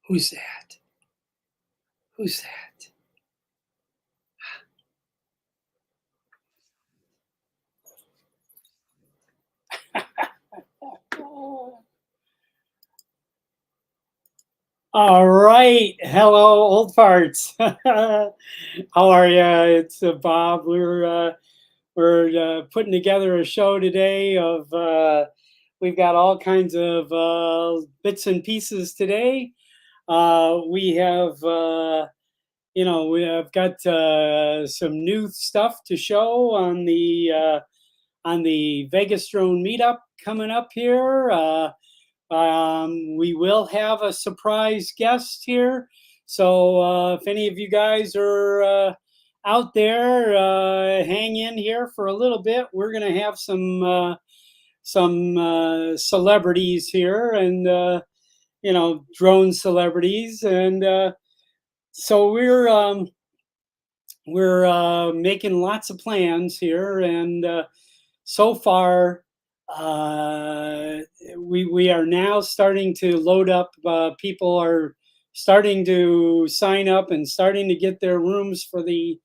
Who's that? Who's that? All right. Hello, old farts. How are you? It's Bob. We're putting together a show today of we've got all kinds of bits and pieces today. We have we have got some new stuff to show on the Vegas Drone Meetup coming up here. We will have a surprise guest here. So if any of you guys are out there, hang in here for a little bit. We're going to have some celebrities here, and drone celebrities, and so we're making lots of plans here, and so far we are now starting to load up. People are starting to sign up and starting to get their rooms for the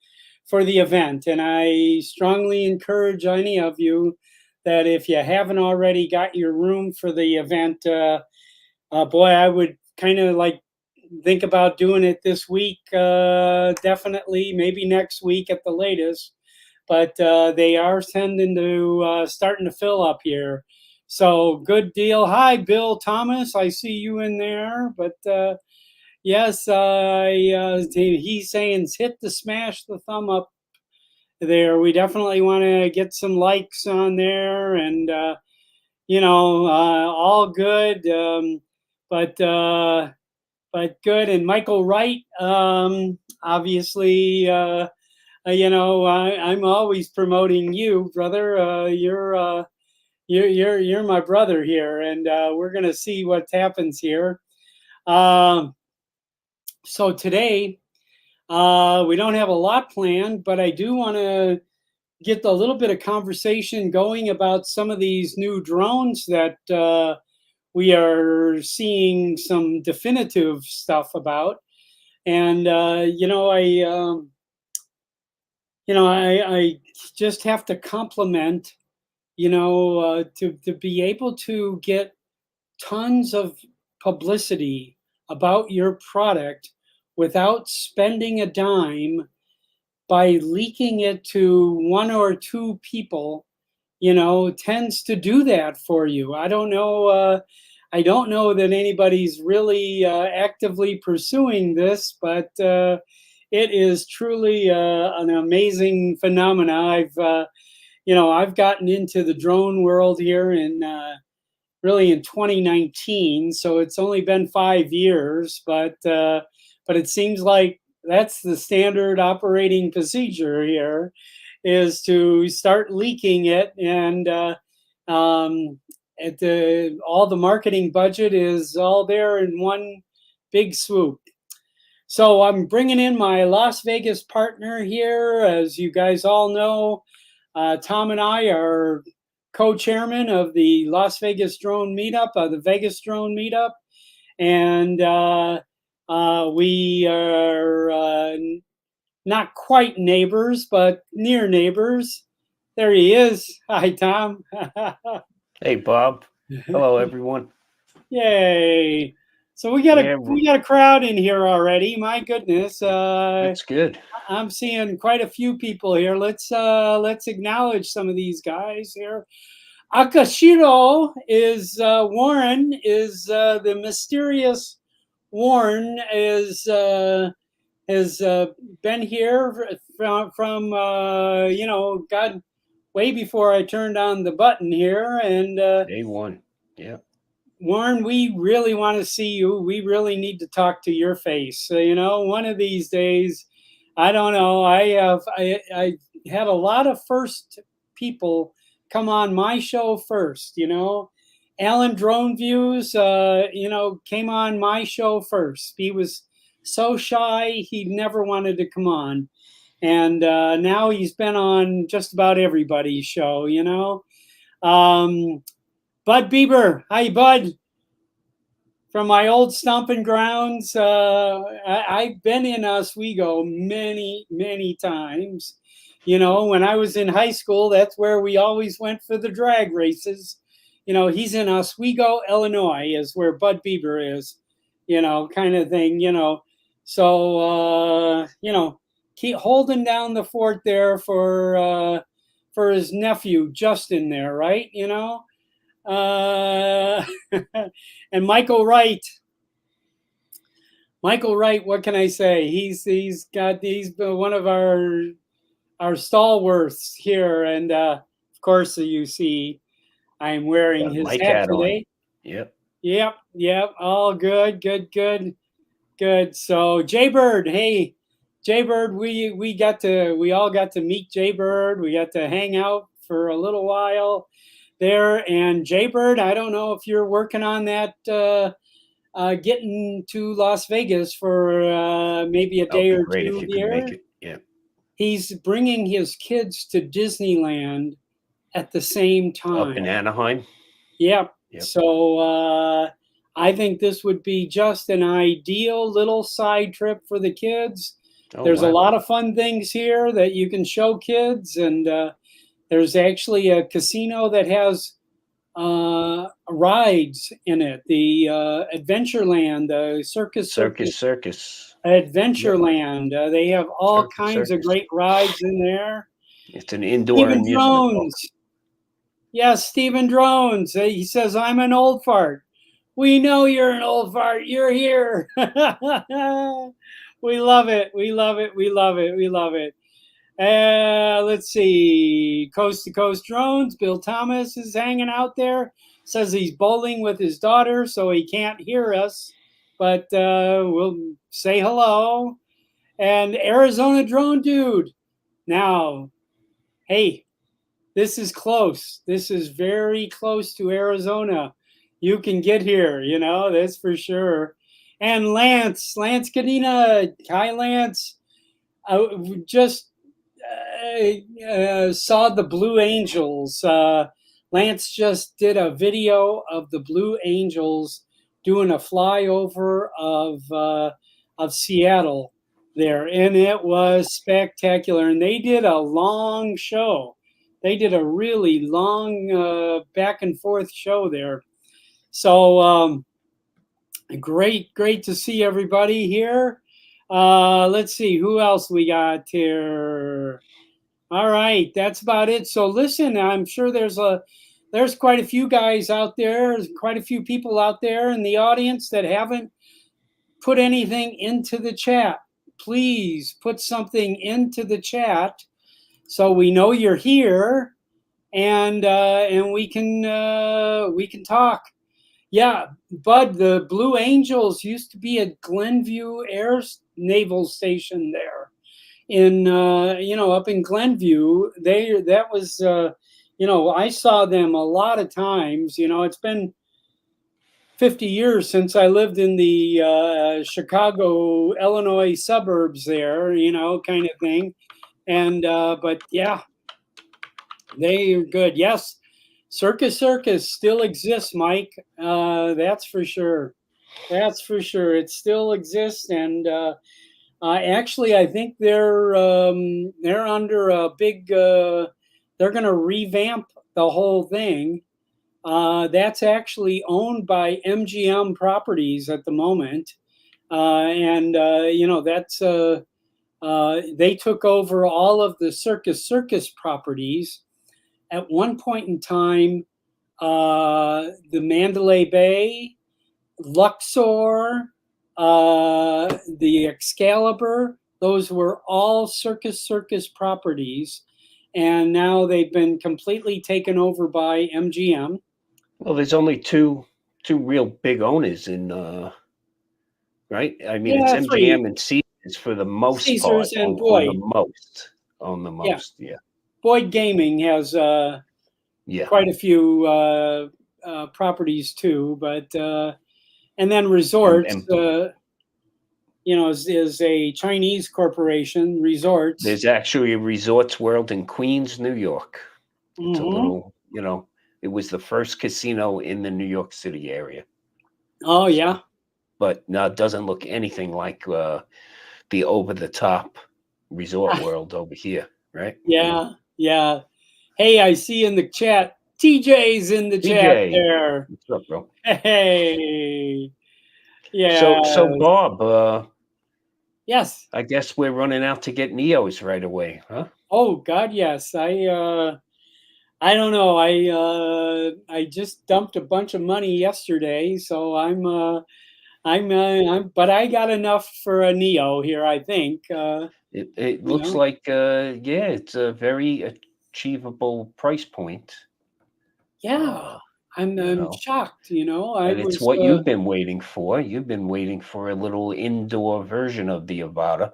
event. And I strongly encourage any of you that if you haven't already got your room for the event, boy, I would kind of like think about doing it this week. Definitely, maybe next week at the latest. But they are tending to starting to fill up here. So good deal. Hi, Bill Thomas. I see you in there. But yes, he's saying hit the smash the thumb up there. We definitely want to get some likes on there, and all good. But good. And Michael Wright, obviously. I'm always promoting you, brother. You're my brother here, and we're gonna see what happens here. So today, we don't have a lot planned, but I do want to get a little bit of conversation going about some of these new drones that we are seeing some definitive stuff about. And I just have to compliment, to be able to get tons of publicity about your product without spending a dime by leaking it to one or two people, tends to do that for you. I don't know. I don't know that anybody's really actively pursuing this, but it is truly an amazing phenomena. I've gotten into the drone world here really in 2019, so it's only been 5 years, but it seems like that's the standard operating procedure here, is to start leaking it, and all the marketing budget is all there in one big swoop. So I'm bringing in my Las Vegas partner here. As you guys all know, Tom and I are co-chairman of the Las Vegas Drone Meetup, the Vegas Drone Meetup. And we are not quite neighbors, but near neighbors. There he is. Hi, Tom. Hey, Bob. Hello, everyone. Yay. So we got a crowd in here already. My goodness. That's good. I'm seeing quite a few people here. Let's acknowledge some of these guys here. Akashiro is Warren is the mysterious Warren has been here from God, way before I turned on the button here, and Day one. Yeah. Warren, we really want to see you. We really need to talk to your face. One of these days, I don't know. I had a lot of first people come on my show first. Alan Drone Views, came on my show first. He was so shy, he never wanted to come on. And now he's been on just about everybody's show, you know. Bud Bieber, hi Bud, from my old stomping grounds. I've been in Oswego many times. You know, when I was in high school, that's where we always went for the drag races. You know, he's in Oswego, Illinois, is where Bud Bieber is. You know, kind of thing. You know, so you know, keep holding down the fort there for his nephew Justin there, right? You know, and Michael Wright. Michael Wright, what can I say? He's one of our stalwarts here, and of course you see I'm wearing Got his Mike hat hat on. today. Yep. Yep. All good. So Jaybird, hey, Jaybird, we all got to meet Jaybird. We got to hang out for a little while there. And Jaybird, I don't know if you're working on that, getting to Las Vegas for maybe a day That'd be or great if two you could here. make it. Yeah. He's bringing his kids to Disneyland at the same time. Up in Anaheim. Yep. Yep. So I think this would be just an ideal little side trip for the kids. Oh, There's a wow. lot of fun things here that you can show kids, and there's actually a casino that has rides in it. The Adventureland, the Circus Adventureland. They have all kinds of great rides in there. It's an indoor Stephen amusement park. Drones. Yes, Stephen Drones. He says, I'm an old fart. We know you're an old fart. You're here. We love it. Let's see. Coast to Coast Drones. Bill Thomas is hanging out there. Says he's bowling with his daughter, so he can't hear us. But we'll say hello. And Arizona Drone Dude. Now, hey, this is close. This is very close to Arizona. You can get here, you know, that's for sure. And Lance Cadena. Hi, Lance. I just saw the Blue Angels. Lance just did a video of the Blue Angels doing a flyover of Seattle there, and it was spectacular. And they did a long show. They did a really long back and forth show there. So great to see everybody here. Let's see who else we got here. All right, that's about it. So listen, I'm sure there's quite a few guys out there, quite a few people out there in the audience that haven't put anything into the chat. Please put something into the chat so we know you're here, and we can talk. Yeah, Bud, the Blue Angels used to be at Glenview Naval Station there, in up in Glenview. That was I saw them a lot of times. You know, it's been 50 years since I lived in the Chicago, Illinois suburbs there, you know, kind of thing. And but yeah, they are good. Yes, Circus still exists, Mike. That's for sure. It still exists, and actually, I think they're under a big. They're going to revamp the whole thing. That's actually owned by MGM Properties at the moment, and that's they took over all of the Circus properties. At one point in time, the Mandalay Bay, Luxor, the Excalibur, those were all Circus properties, and now they've been completely taken over by MGM. Well, there's only two real big owners in right? I mean, it's MGM and Caesars for the most Caesars part. And Boyd. On the most. Yeah. Boyd Gaming has quite a few properties too, but and then resorts. is a Chinese corporation, Resorts. There's actually a Resorts World in Queens, New York. It's a Hmm. little, it was the first casino in the New York City area. Oh yeah. So, but no, it doesn't look anything like the over-the-top Resort World over here, right? Yeah, yeah. Hey, I see in the chat, TJ's in the chat DJ, there. what's up, bro? Hey, yeah. So Bob, Yes. I guess we're running out to get Neos right away, huh? Oh God, yes. I don't know. I just dumped a bunch of money yesterday, so but I got enough for a Neo here, I think. It You looks know. like, yeah, it's a very achievable price point. Yeah. Uh, you I'm know, shocked, I and it's was what you've been waiting for. You've been waiting for a little indoor version of the Avada, okay?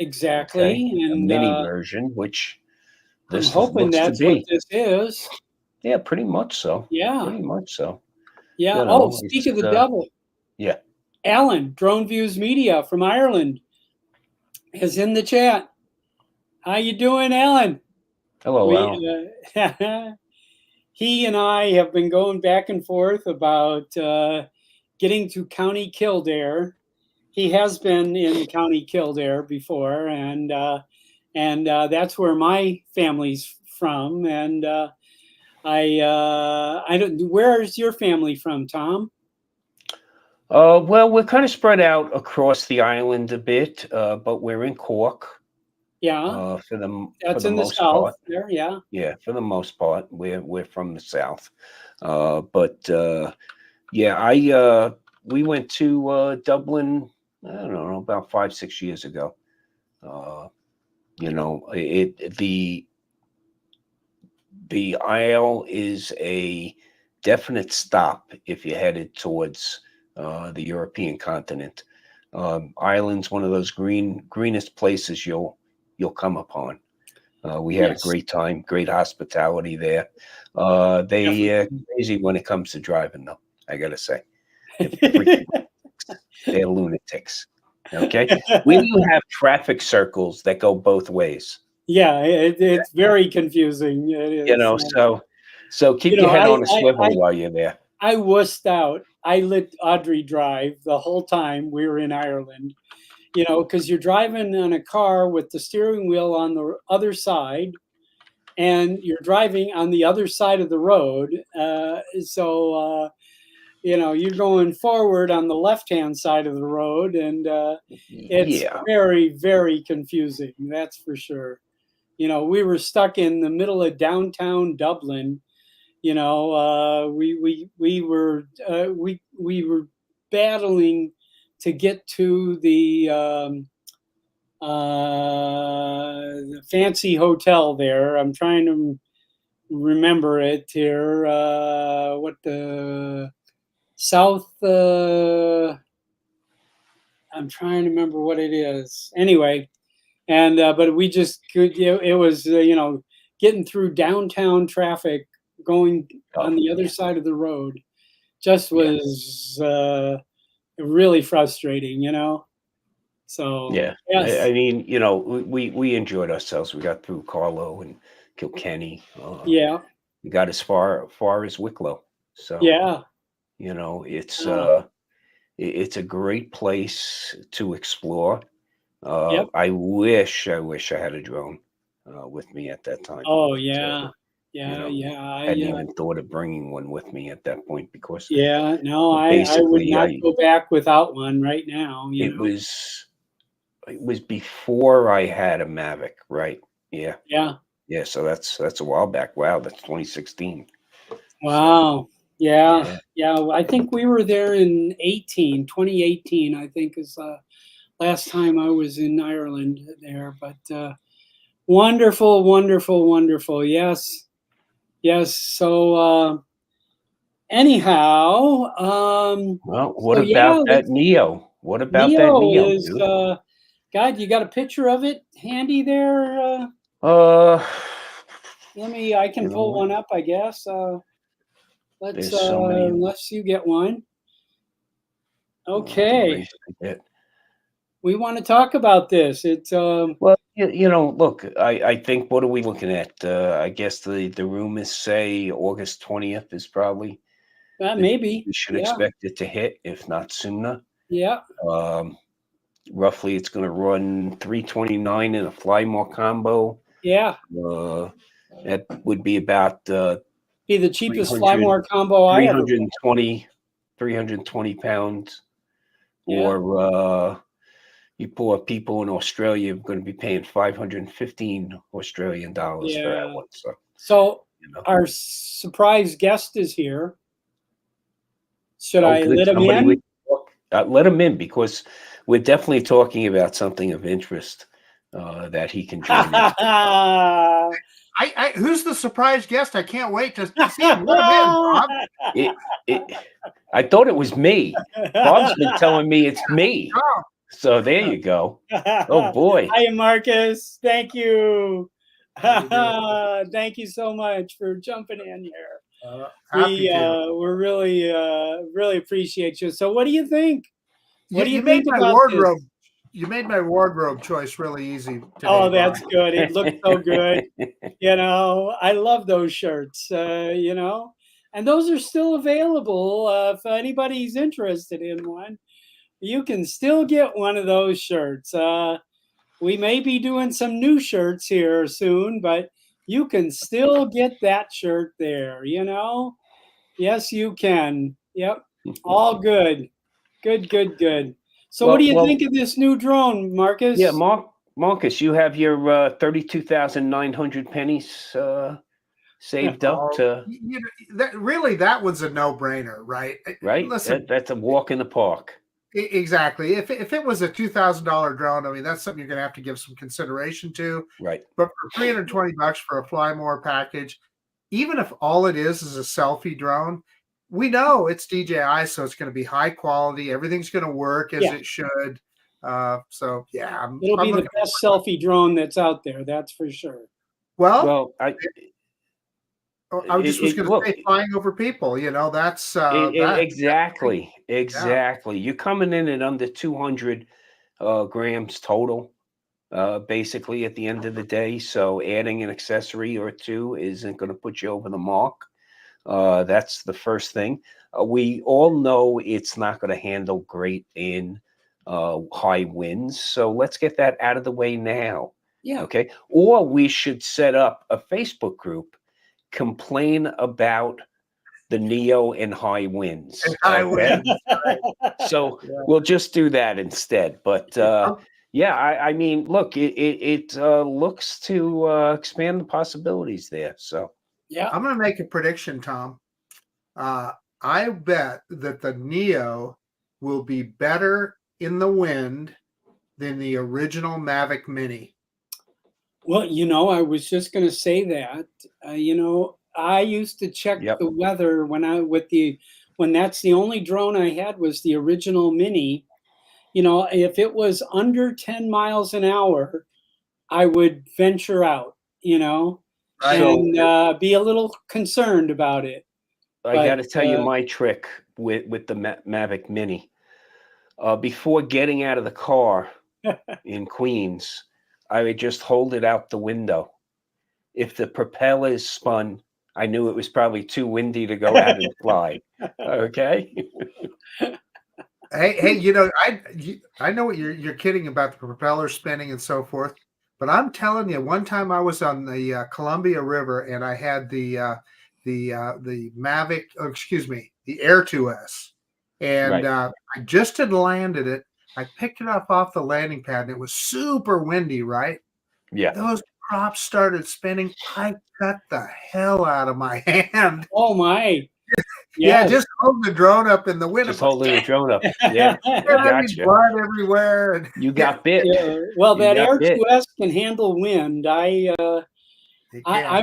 exactly, A and mini version, which I'm this hoping looks to that's what be. this is. Yeah, pretty much so. Yeah. Pretty much so. Yeah. Oh, speak It's of the devil, yeah. Alan, Drone Views Media from Ireland, is in the chat. How you doing, Alan? Hello, We Al. he and I have been going back and forth about getting to County Kildare. He has been in County Kildare before, and that's where my family's from. And I don't. Where's your family from, Tom? Well, we're kind of spread out across the island a bit, but we're in Cork, Yeah, for that's the in the most south part. there. Yeah. Yeah, for the most part, we're from the south. But yeah, I we went to Dublin. I don't know, about 5 6 years ago. Uh, the Isle is a definite stop if you're headed towards the European continent. Ireland's one of those greenest places you'll come upon. We had a Yes, great time, great hospitality there. They definitely. crazy when it comes to driving, though. I gotta say, they're freaking. They're lunatics. Okay, we do have traffic circles that go both ways. Yeah, it's very confusing. It is. So keep your head on a swivel while you're there. I wussed out. I let Audrey drive the whole time we were in Ireland. Because you're driving in a car with the steering wheel on the other side, and you're driving on the other side of the road. You're going forward on the left-hand side of the road, and it's Yeah, very, very confusing. That's for sure. We were stuck in the middle of downtown Dublin. We were battling to get to the fancy hotel there. I'm trying to remember it here. What the South? I'm trying to remember what it is. Anyway, and but we just could. It was getting through downtown traffic, going on oh the other man, side of the road. Just yeah, was really frustrating. So yeah. I yes, mean, we enjoyed ourselves. We got through Carlow and Kilkenny. yeah, We got as far as Wicklow. So yeah, it's uh, it's a great place to explore. yep. I wish I had a drone with me at that time, Oh but yeah, you yeah, know, yeah. hadn't even thought of bringing one with me at that point because Yeah. No, I would basically not I go back without one right now. it was before I had a Mavic, right? Yeah, Yeah. yeah. So that's a while back. Wow, that's 2016. So Wow. Yeah. yeah, Yeah. I think we were there in 2018, I think is last time I was in Ireland there. But wonderful, wonderful, wonderful. Yes. Yes. So anyhow, well, what so yeah, about that Neo? What about that Neo Neo, is dude? God, you got a picture of it handy there? Uh, I you can know pull what? one up, I guess. There's so many. Unless you get one. I can Okay. raise to get. we want to talk about this. It's Well, you know, look, I think what are we looking at? I guess the rumors say August 20th is probably the maybe. we should Yeah. expect it to hit, if not sooner. Yeah. Um, roughly, it's going to run 329 in a fly more combo. Yeah. Uh, that would be about Be the cheapest fly 300, more combo I ever bought. 320 pounds. Yeah. Or you poor people in Australia are going to be paying 515 Australian dollars for that Yeah. one. So, So you know. our surprise guest is here. Should Oh, I good. let him Somebody we in? can talk, let him in because we're definitely talking about something of interest that he can join in. Who's the surprise guest? I can't wait to see him. Let him in, Bob. I thought it was me. Bob's been telling me it's me. Oh. So there you go. Oh boy. Hi, Marcus. Thank you. How you doing? Thank you so much for jumping in here. Happy to. We're really appreciate you. So what do you think? What do you made think my about wardrobe. this? You made my wardrobe choice really easy today, Oh, that's Bob. good. It looks so good. You know, I love those shirts, you know, and those are still available. If anybody's interested in one, you can still get one of those shirts. We may be doing some new shirts here soon, but you can still get that shirt there, you know? Yes, you can. Yep. All good. Good, good, good. So what do you think of this new drone, Marcus? Yeah, Marcus, you have your 32,900 pennies saved up to that was a no-brainer, right? right. Listen, That's a walk in the park. Exactly. If it was a $2,000 drone, I mean, that's something you're going to have to give some consideration to. Right. But for $320 for a Fly More package, even if all it is a selfie drone, we know it's DJI, so it's going to be high quality. Everything's going to work as it should. So yeah, it'll be the best selfie drone that's out there. That's for sure. Well, I just was going to say flying over people. You know, that's exactly. Yeah. You're coming in at under 200 grams total, basically at the end of the day. So adding an accessory or two isn't going to put you over the mark. That's the first thing. We all know it's not going to handle great in high winds. So let's get that out of the way now. Yeah. Okay. Or we should set up a Facebook group, complain about the Neo in high winds. So we'll just do that instead. But yeah, I mean, look, it looks to expand the possibilities there. So yeah, I'm going to make a prediction, Tom. I bet that the Neo will be better in the wind than the original Mavic Mini. Well, you know, I was just going to say that. You know, I used to check the weather when that's the only drone I had was the original Mini. You know, if it was under 10 miles an hour, I would venture out, you know, and be a little concerned about it. I got to tell you my trick with the Mavic Mini. Before getting out of the car in Queens, I would just hold it out the window. If the propellers spun, I knew it was probably too windy to go out and fly. Okay. Hey, you know, I know what you're kidding about the propeller spinning and so forth, but I'm telling you, one time I was on the Columbia River and I had the Mavic, the Air 2S, and I just had landed it. I picked it up off the landing pad, and it was super windy, right? Yeah. Those props started spinning. I cut the hell out of my hand. Oh my. Yeah, just hold the drone up in the wind. Just holding the drone up. Yeah, gotcha. Blood everywhere. You got bit. Yeah. Well, that Air 2S can handle wind. I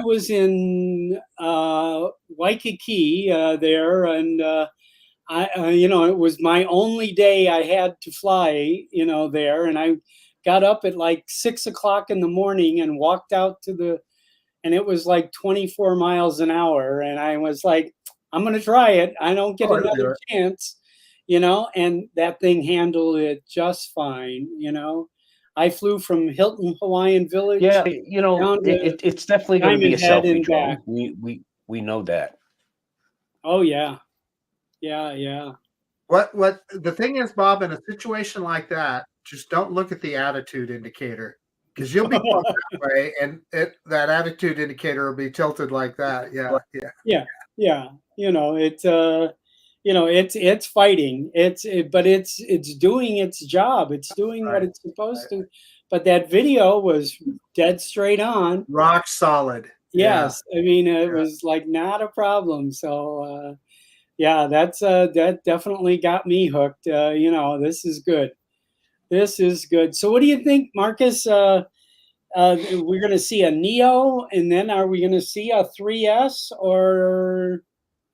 was in Waikiki there, and you know, it was my only day I had to fly, you know, there, and I got up at like 6 o'clock in the morning and walked out and it was like 24 miles an hour, and I was like, I'm going to try it. I don't get another chance, and that thing handled it just fine. I flew from Hilton Hawaiian Village Yeah, down to it's definitely going to be a Diamond Head selfie and back. drone. We know that. Oh yeah, yeah. What the thing is, Bob, in a situation like that, just don't look at the attitude indicator, because you'll be going that way, and that attitude indicator will be tilted like that. Yeah, yeah. Yeah, yeah. It's fighting. But it's doing its job. It's doing what Right, it's supposed right. to. But that video was dead straight on. Rock solid. Yeah, Yes, I mean it yeah. was like not a problem. So yeah, that definitely got me hooked. This is good. This is good. So what do you think, Marcus? We're going to see a Neo, and then are we going to see a 3S or?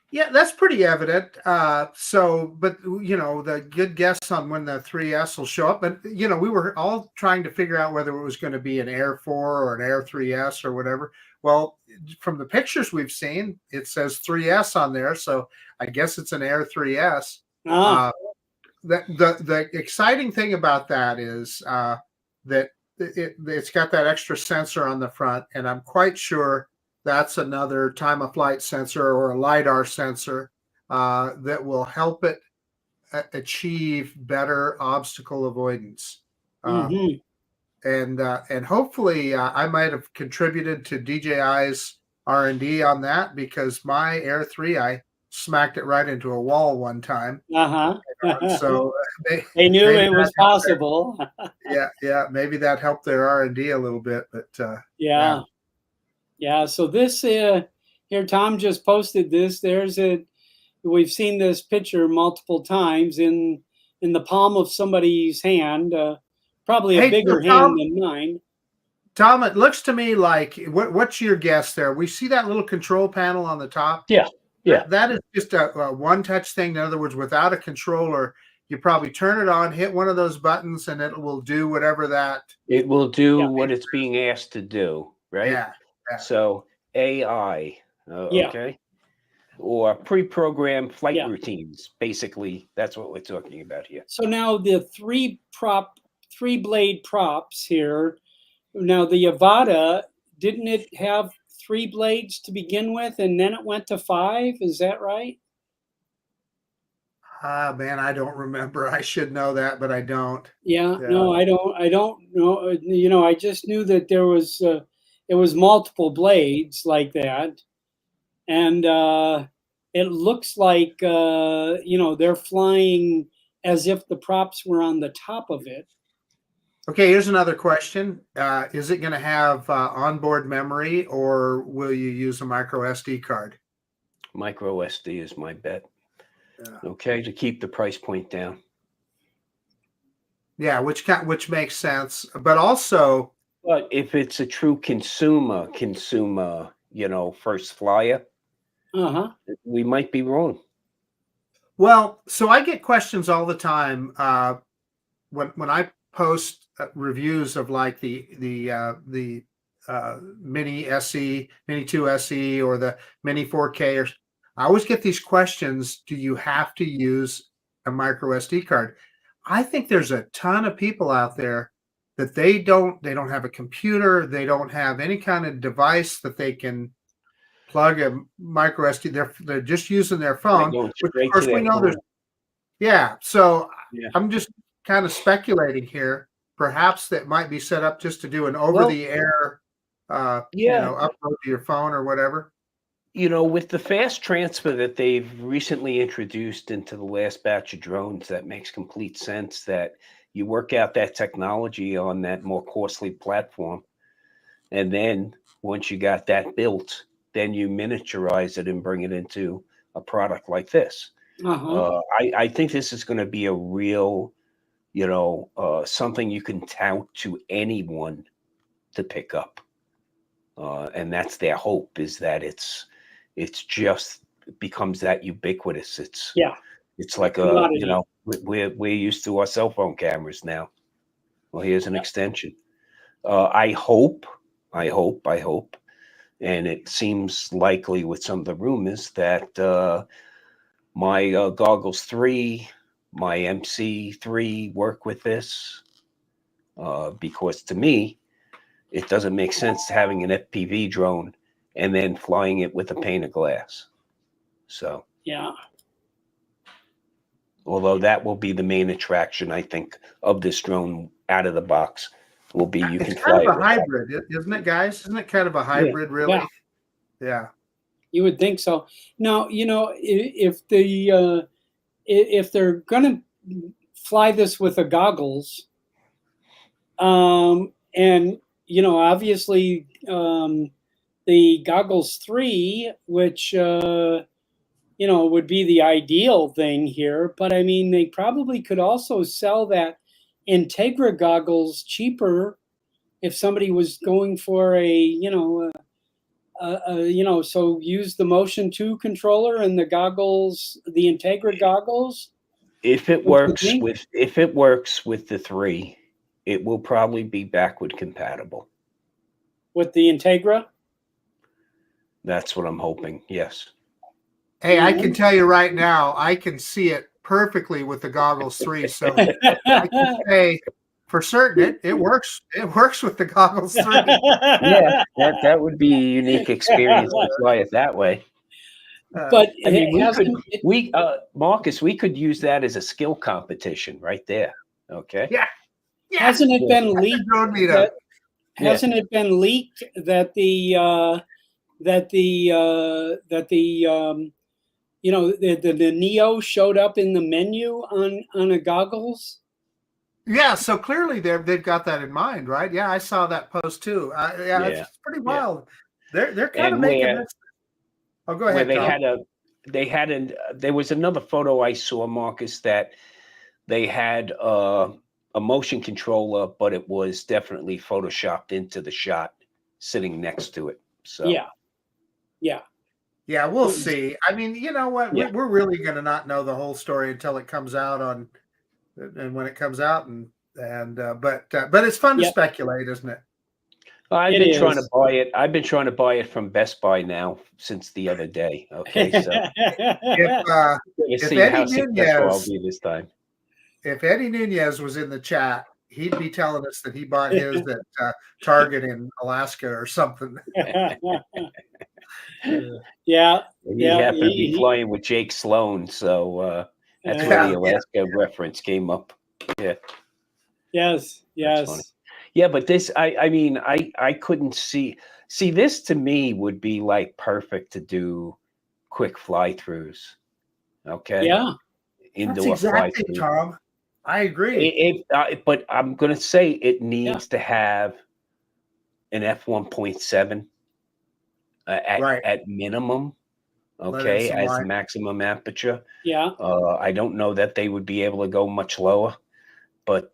Yeah, that's pretty evident. But the good guess on when the 3S will show up. But we were all trying to figure out whether it was going to be an Air 4 or an Air 3S or whatever. Well, from the pictures we've seen, it says 3S on there, so I guess it's an Air 3S. Ah, The exciting thing about that is that it's got that extra sensor on the front, and I'm quite sure that's another time of flight sensor or a LiDAR sensor that will help it achieve better obstacle avoidance. mm-hmm. And hopefully I might have contributed to DJI's R&D on that, because my Air 3, I smacked it right into a wall one time. Uh-huh. So They knew maybe it was possible. yeah, maybe that helped their R&D a little bit, but Yeah. Yeah. So this here, Tom just posted this. We've seen this picture multiple times in the palm of somebody's hand, probably a Hey, bigger hand than mine. Tom, it looks to me like what's your guess there? We see that little control panel on the top. Yeah. That is just a one-touch thing. In other words, without a controller, you probably turn it on, hit one of those buttons, and it will do whatever that. It will do Yeah. what it's being asked to do, right? Yeah. So AI, Yeah. okay, or pre-programmed flight Yeah. routines. Basically, that's what we're talking about here. So now the three blade props here. Now the Avata, didn't it have 3 blades to begin with, and then it went to 5? Is that right? Man, I don't remember. I should know that, but I don't. Yeah. No, I don't know. I just knew that it was multiple blades like that, and it looks like they're flying as if the props were on the top of it. Okay, here's another question. Is it going to have onboard memory, or will you use a micro SD card? Micro SD is my bet. Yeah. Okay, to keep the price point down. Yeah, which makes sense. But also, But if it's a true consumer, first flyer, we might be wrong. well, so I get questions all the time when I post reviews of like the Mini SE, Mini 2 SE, or the Mini 4K, or I always get these questions: do you have to use a micro SD card? I think there's a ton of people out there that they don't have a computer, they don't have any kind of device that they can plug a micro SD. They're just using their phone, which of course we know there's. Yeah, so Yeah. I'm just kind of speculating here. Perhaps that might be set up just to do an over-the-air, upload to your phone or whatever. With the fast transfer that they've recently introduced into the last batch of drones, that makes complete sense that you work out that technology on that more costly platform. And then once you got that built, then you miniaturize it and bring it into a product like this. I think this is going to be a real, something you can tout to anyone to pick up. And that's their hope, is that it's just becomes that ubiquitous. It's like we're used to our cell phone cameras now. Well, here's an extension. I hope, and it seems likely with some of the rumors that my Goggles 3, my MC3 work with this? Because to me, it doesn't make sense having an FPV drone and then flying it with a pane of glass. So, Yeah. although that will be the main attraction, I think, of this drone out of the box will be you can It's fly kind it of a with hybrid, isn't it, guys? Isn't it kind of a hybrid, really? Yeah. You would think so. Now, if they're going to fly this with the goggles, and obviously the goggles 3, which would be the ideal thing here. But I mean, they probably could also sell that Integra goggles cheaper if somebody was going for so use the Motion 2 controller and the goggles, the Integra goggles. If it works with the 3, it will probably be backward compatible. With the Integra? That's what I'm hoping. Yes. Hey, I can tell you right now, I can see it perfectly with the goggles 3. So I can say for certain it works. It works with the goggles 3. Yeah, that would be a unique experience to fly it that way. But I mean, Marcus, we could use that as a skill competition right there. Okay. Yeah. Hasn't it been leaked? Hasn't it been leaked that the Neo showed up in the menu on a goggles? Yeah, so clearly they've got that in mind, right? Yeah, I saw that post too. It's pretty wild. They're kind of making this. Oh, go ahead. There was another photo I saw, Marcus, that they had a motion controller, but it was definitely photoshopped into the shot sitting next to it. So yeah, we'll see. I mean, you know what? Yeah. We're really going to not know the whole story until it comes out and when it comes out, but it's fun to speculate, isn't it? I've been trying to buy it. I've been trying to buy it from Best Buy now since the other day. Okay, so if Eddie Nunez, I'll be this time. If Eddie Nunez was in the chat, he'd be telling us that he bought his at Target in Alaska or something. He happened to be flying with Jake Sloan, so that's where the Alaska reference came up. Yeah. Yes. Yeah, but this, I mean, I couldn't see this to me would be like perfect to do quick fly-throughs. Okay. Yeah. Indoor that's exactly, fly-through. Tom. I agree. But I'm going to say it needs to have an f1.7 at minimum. Okay, as maximum aperture. Yeah. I don't know that they would be able to go much lower, but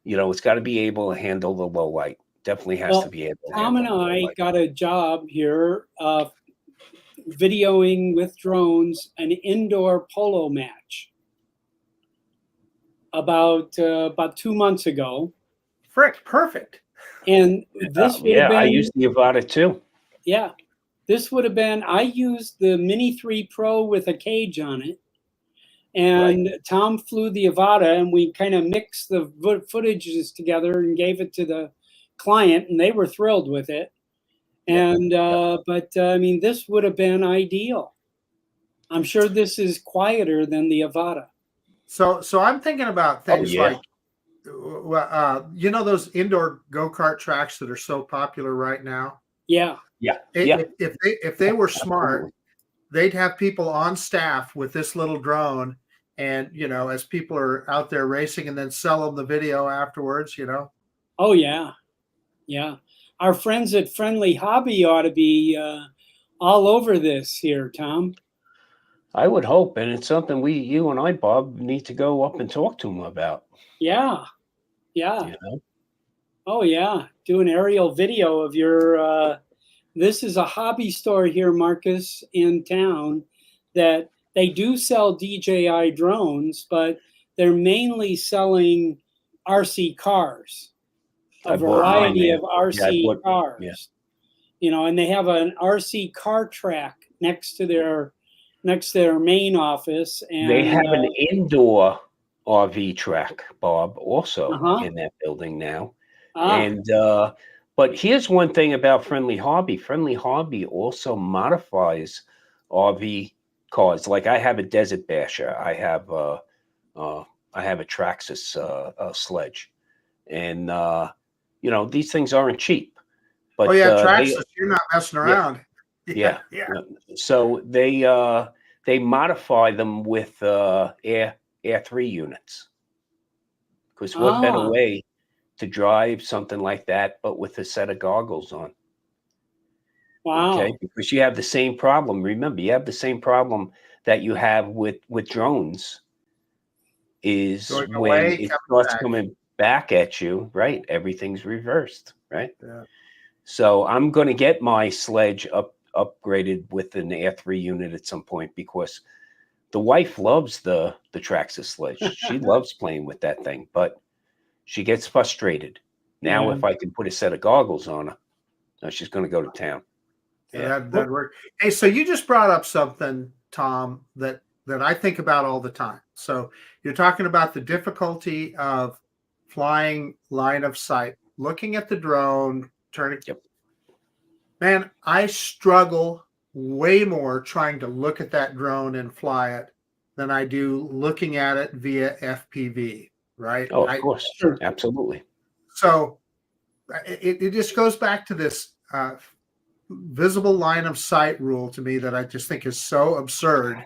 it's got to be able to handle the low light. Definitely has to be able to Tom and I got a job here videoing with drones an indoor polo match about 2 months ago. Frick, perfect. And this would have been, I used the Avata too. Yeah. This would have been, I used the Mini 3 Pro with a cage on it. And Tom flew the Avata, and we kind of mixed the footages together and gave it to the client, and they were thrilled with it. And but I mean, this would have been ideal. I'm sure this is quieter than the Avata. So I'm thinking about things like, those indoor go-kart tracks that are so popular right now. Yeah. If they were smart, they'd have people on staff with this little drone, and as people are out there racing, and then sell them the video afterwards. Oh yeah. Our friends at Friendly Hobby ought to be all over this here, Tom. I would hope, and it's something you and I, Bob, need to go up and talk to them about. Yeah. Oh yeah, do an aerial video of your. This is a hobby store here, Marcus, in town, that they do sell DJI drones, but they're mainly selling RC cars, a variety of RC cars. And they have an RC car track next to their next to their main office, and They have an indoor RV track, Bob, also Uh-huh. in that building now. ah, And but here's one thing about Friendly Hobby. Friendly Hobby also modifies RV cars. Like I have a Desert Basher. I have a Traxxas sledge, and you know these things aren't cheap. But Oh yeah, they, Traxxas, you're not messing yeah, around. yeah. Yeah. So they modify them with Air 3 units. Because what better ah, way to drive something like that, but with a set of goggles on? wow. Okay, because you have the same problem. Remember, you have the same problem that you have with drones. Is Going when away, it coming starts back. coming back at you, right? Everything's reversed, right? Yeah. So I'm going to get my sledge upgraded with an Air 3 unit at some point because the wife loves the Traxxas sledge. She loves playing with that thing, but she gets frustrated. Now, Yeah. if I can put a set of goggles on her, she's going to go to town. Yeah, that worked. Hey, so you just brought up something, Tom, that I think about all the time. So you're talking about the difficulty of flying line of sight, looking at the drone, turning. Yep. Man, I struggle way more trying to look at that drone and fly it than I do looking at it via FPV, right? Oh, of course. Sure. Absolutely. So it just goes back to this visible line of sight rule to me that I just think is so absurd.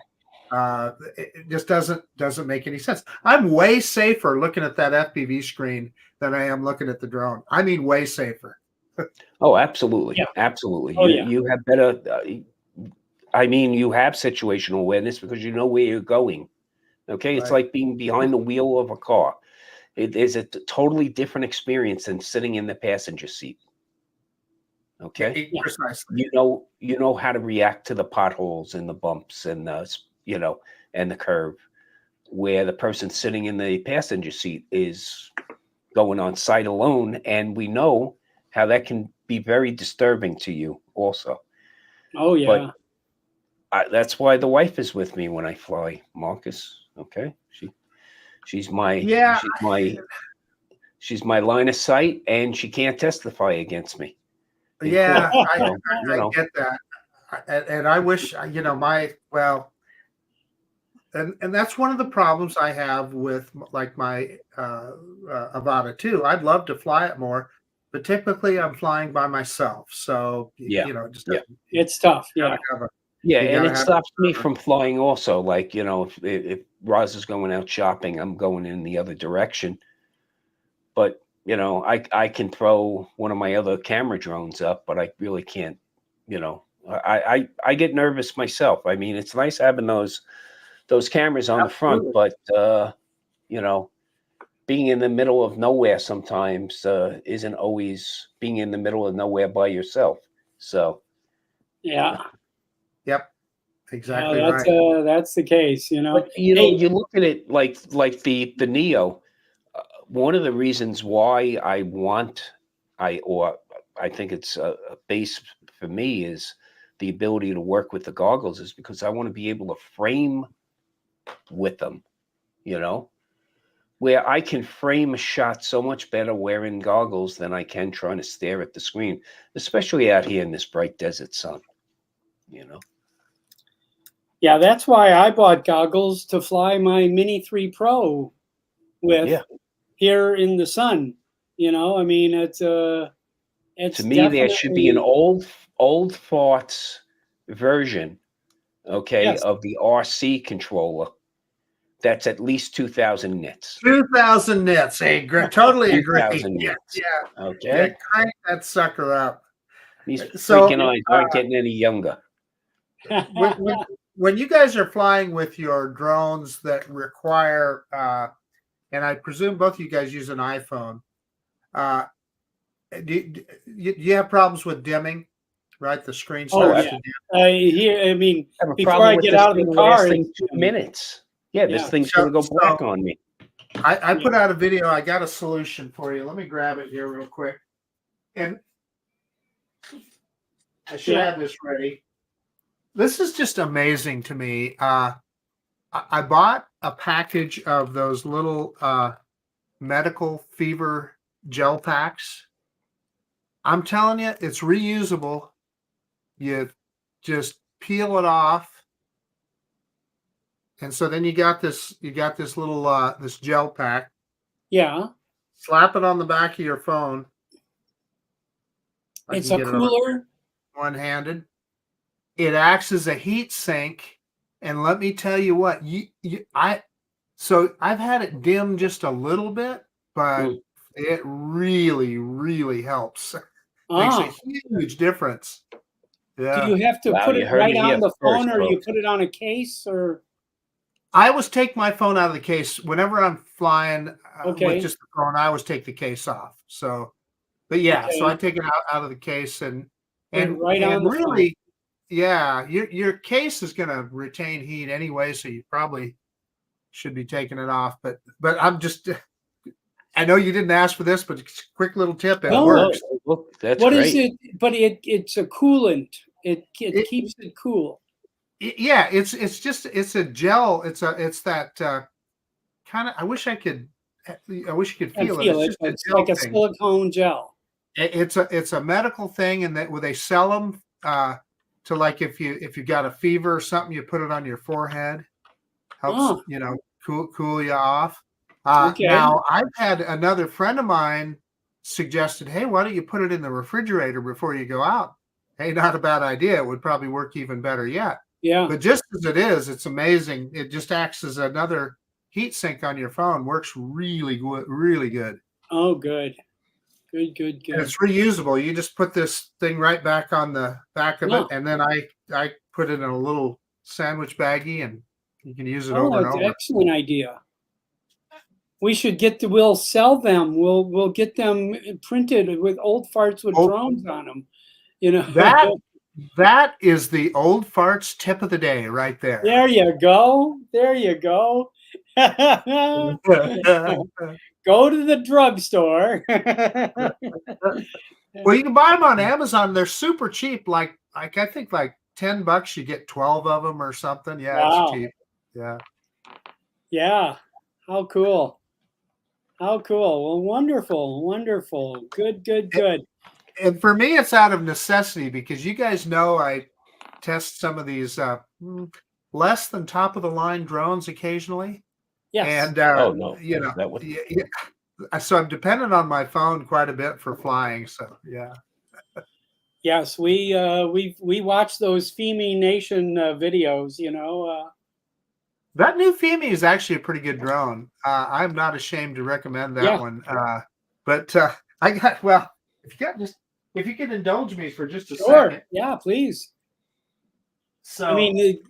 It just doesn't make any sense. I'm way safer looking at that FPV screen than I am looking at the drone. I mean, way safer. Oh, absolutely. Yeah. Absolutely. Oh, you yeah. you have better I mean, you have situational awareness because you know where you're going. Okay, it's Right. like being behind the wheel of a car. It is a totally different experience than sitting in the passenger seat. Okay, Yeah. Precisely. you know how to react to the potholes and the bumps and the and the curve, where the person sitting in the passenger seat is going on sight alone, and we know how that can be very disturbing to you also. Oh, yeah. But that's why the wife is with me when I fly, Marcus. Okay, she's my Yeah. she's my line of sight, and she can't testify against me. Yeah, So, I get that. And I wish, and that's one of the problems I have with like my Avata too. I'd love to fly it more, but typically I'm flying by myself. So, yeah, just yeah. It's tough. gotta Yeah. have a, Yeah, you and gotta it have stops me from flying also. Like, if Roz is going out shopping, I'm going in the other direction. But, I can throw one of my other camera drones up, but I really can't, I get nervous myself. I mean, it's nice having those cameras on the front, Absolutely. but being in the middle of nowhere sometimes isn't always being in the middle of nowhere by yourself. So, Yeah. Yep, exactly That's right. that's the case. but Hey. you look at it like the Neo. One of the reasons why I think it's a base for me is the ability to work with the goggles is because I want to be able to frame with them, where I can frame a shot so much better wearing goggles than I can trying to stare at the screen, especially out here in this bright desert sun, Yeah, that's why I bought goggles to fly my Mini 3 Pro with Yeah. here in the sun. I mean, it's To me, there should be an definitely old farts version, okay, yes. of the RC controller that's at least 2,000 nits. 2,000 nits. Hey, totally agree. 2,000 Yeah, nits. yeah, Okay. crank that sucker up. These So freaking eyes aren't getting any younger. when you guys are flying with your drones that require, and I presume both of you guys use an iPhone, do you have problems with dimming? Right, the screen Oh starts yeah. to dim. I mean, I have a before problem I with get this out of thing the car, lasting 2 minutes. Yeah, this Yeah. thing's going to go black on me. I put out a video. I got a solution for you. Let me grab it here real quick. And I should have this ready. This is just amazing to me. I bought a package of those little medical fever gel packs. I'm telling you, it's reusable. You just peel it off. And so then you got this little this gel pack. Yeah. Slap it on the back of your phone. I It's can a get it on cooler. one-handed. It acts as a heat sink, and let me tell you what, so I've had it dim just a little bit, but it really, really helps. Makes a Ah, huge difference. do Yeah. you have to Wow, put you it heard right it on here the phone, first, or you folks. put it on a case, or? I always take my phone out of the case whenever I'm flying Okay. with just the phone. I always take the case off. So, but yeah, so I Okay. take it out of the case and Put it right on the phone. really, yeah, your case is going to retain heat anyway, so you probably should be taking it off. But I'm just, I know you didn't ask for this, but it's a quick little tip. It No. works. Look, that's What great. is it? But it's a coolant. It It- keeps it cool. Yeah, it's a gel. It's that kind of. I wish you could And feel it. feel It's it. just a It's gel like a thing. silicone gel. It's a medical thing, and that where they sell them to, like, if you got a fever or something, you put it on your forehead. Helps Oh, cool you off. okay. Now I've had another friend of mine suggested, hey, why don't you put it in the refrigerator before you go out? Hey, not a bad idea. It would probably work even better yet. Yeah. But just as it is, it's amazing. It just acts as another heat sink on your phone. Works really good, really good. Oh, good. Good. And Good. it's reusable. You just put this thing right back on the back of Yeah. it, and then I put it in a little sandwich baggie, and you can use it Oh, over and that's an over. excellent idea. We should we'll sell them. We'll get them printed with old farts with Oh. drones on them. You know. That is the old farts tip of the day right there. There you go. There you go. Go to the drugstore. Well, you can buy them on Amazon. They're super cheap. Like I think like $10 you get 12 of them or something. Yeah, Wow. it's cheap. Yeah. Yeah. How cool. How cool. Well, wonderful. Wonderful. Good. And for me, it's out of necessity because you guys know I test some of these less than top of the line drones occasionally. Yes. And Oh no, you know, that would. so I'm dependent on my phone quite a bit for flying. So yeah. Yes, we watch those FEMI Nation videos, That new Femi is actually a pretty good drone. I'm not ashamed to recommend that Yeah. one. But I got, well, if you can indulge me for just a Sure. second. Yeah, please. So I mean,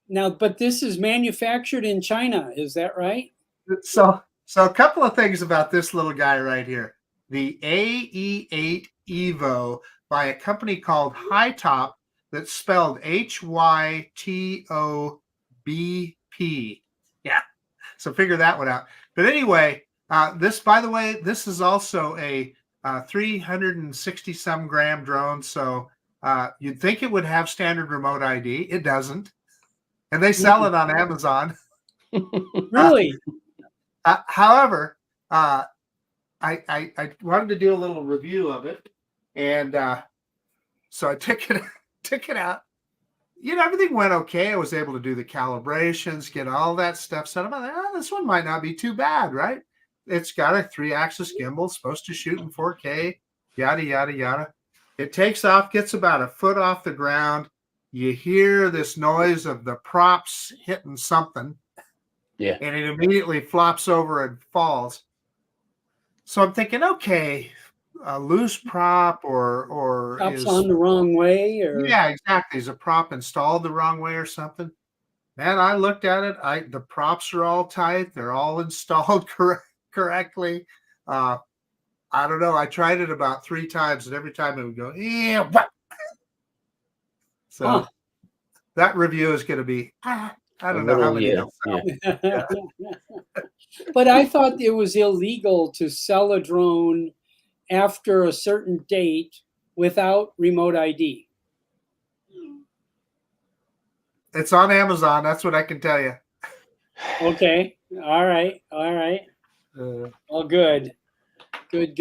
now, but this is manufactured in China, is that right? so a couple of things about this little guy right here. The AE8 Evo by a company called High Top, that's spelled HYTOBP. Yeah. So figure that one out. But anyway, this, by the way, this is also a 360 some gram drone. So you'd think it would have standard remote ID. It doesn't. And they sell it on Amazon. Really? However, I wanted to do a little review of it. And so I took it out. Everything went okay. I was able to do the calibrations, get all that stuff set up. I'm like, this one might not be too bad, right? It's got a 3-axis gimbal, supposed to shoot in 4K, yada, yada, yada. It takes off, gets about a foot off the ground. You hear this noise of the props hitting something. Yeah. And it immediately flops over and falls. So I'm thinking, okay, a loose prop or Props is on the wrong way, or yeah, exactly. Is a prop installed the wrong way or something? Man, I looked at it. The props are all tight. They're all installed correctly. I don't know. I tried it about 3 times, and every time it would go, yeah. So that review is going to be, I don't know how many. Yeah. But I thought it was illegal to sell a drone after a certain date without remote ID. It's on Amazon. That's what I can tell you. Okay. All right. Well, good. Good.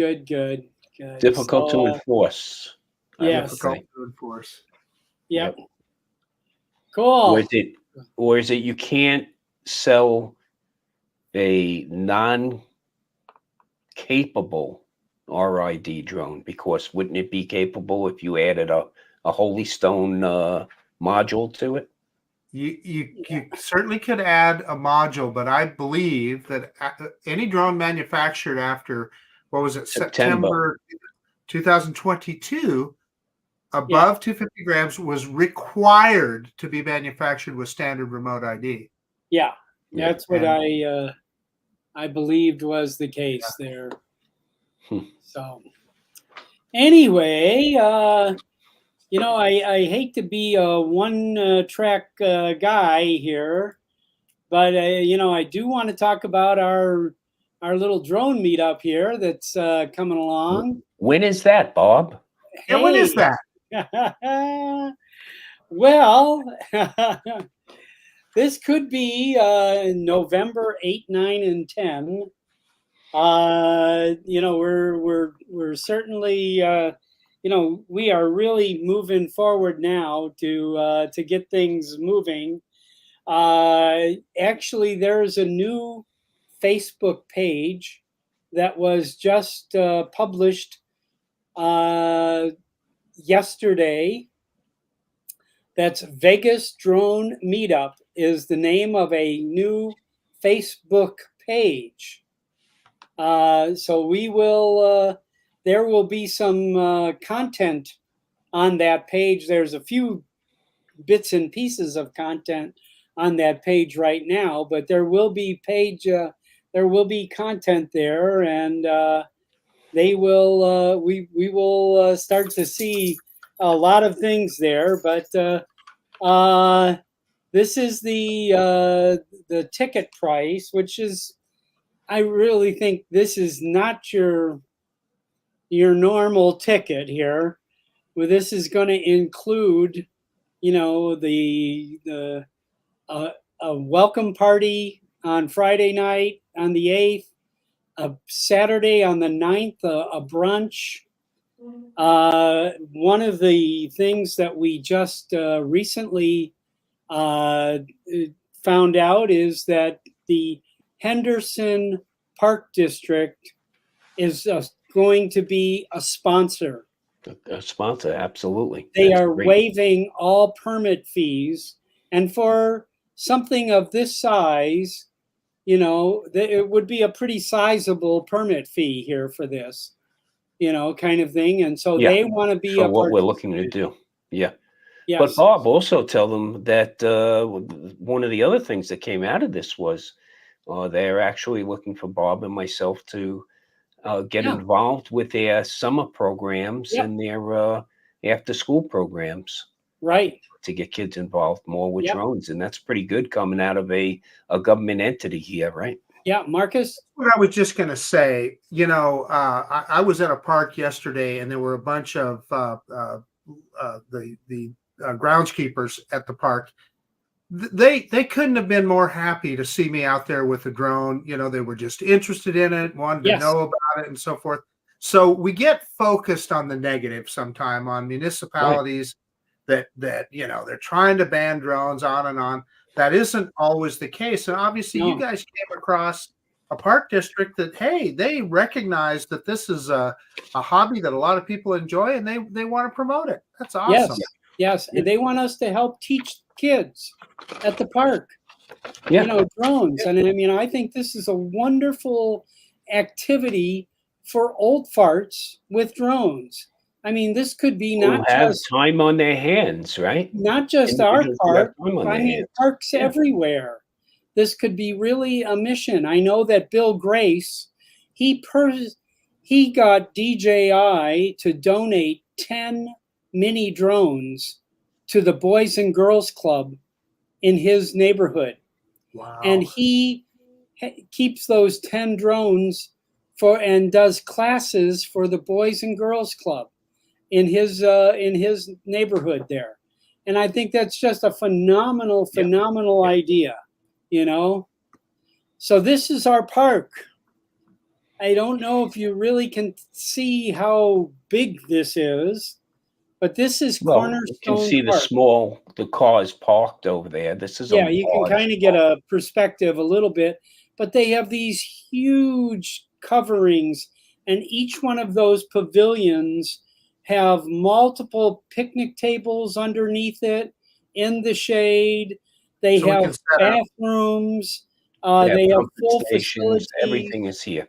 Difficult to So, enforce. I would yes. Difficult say. to enforce. Yep. Yep. Cool. Or is it you can't sell a non-capable RID drone, because wouldn't it be capable if you added a Holy Stone module to it? You certainly could add a module, but I believe that any drone manufactured after, what was it, September 2022, above 250 grams was required to be manufactured with standard remote ID. Yeah. Yeah. That's what I believed was the case there. So anyway, you know, I hate to be a one track guy here, but you know, I do want to talk about our little drone meetup here that's coming along. When is that, Bob? Yeah, when is that? Well, this could be November 8, 9, and 10. You know, we're certainly you know, we are really moving forward now to get things moving. Actually, there's a new Facebook page that was just published yesterday. That's Vegas Drone Meetup is the name of a new Facebook page. So we will, there will be some content on that page. There's a few bits and pieces of content on that page right now, but there will be content there, and they will, we will start to see a lot of things there. But this is the ticket price, which is, I really think this is not your normal ticket here. Well, this is going to include, you know, a welcome party on Friday night on the 8th, a Saturday on the 9th, a brunch. One of the things that we just recently found out is that the Henderson Park District is going to be a sponsor. A sponsor, absolutely. They That's are great. waiving all permit fees, and for something of this size, you know, it would be a pretty sizable permit fee here for this, you know, kind of thing. And so they want to be for a what we're looking to do. Yeah. Yes. But Bob, also tell them that one of the other things that came out of this was they're actually looking for Bob and myself to get involved with their summer programs and their after school programs. Right. To get kids involved more with drones. And that's pretty good coming out of a government entity here, right? Yeah, Marcus? What I was just going to say, you know, I was at a park yesterday, and there were a bunch of the groundskeepers at the park. They couldn't have been more happy to see me out there with a drone. You know, they were just interested in it, wanted to know about it, and so forth. So we get focused on the negative sometime, on municipalities that you know, they're trying to ban drones, on and on. That isn't always the case. And obviously you guys came across a park district that, hey, they recognize that this is a hobby that a lot of people enjoy, and they want to promote it. That's awesome. Yes. And they want us to help teach kids at the park, you know, drones. And I mean, I think this is a wonderful activity for old farts with drones. I mean, this could be not just time on their hands, right? Not just our park. I mean, parks everywhere. This could be really a mission. I know that Bill Grace, he got DJI to donate 10 mini drones to the Boys and Girls Club in his neighborhood. Wow. And he keeps those 10 drones and does classes for the Boys and Girls Club in his neighborhood there. And I think that's just a phenomenal, Yeah. phenomenal idea, you know? So this is our park. I don't know if you really can see how big this is, but this is Well, you can Cornerstone see Park. the cars parked over there. This is a Yeah, you can large kind of get park. a perspective a little bit, but they have these huge coverings, and each one of those pavilions have multiple picnic tables underneath it in the shade. They So we have can set up. bathrooms. They have They have pumping full stations. facilities. Everything is here.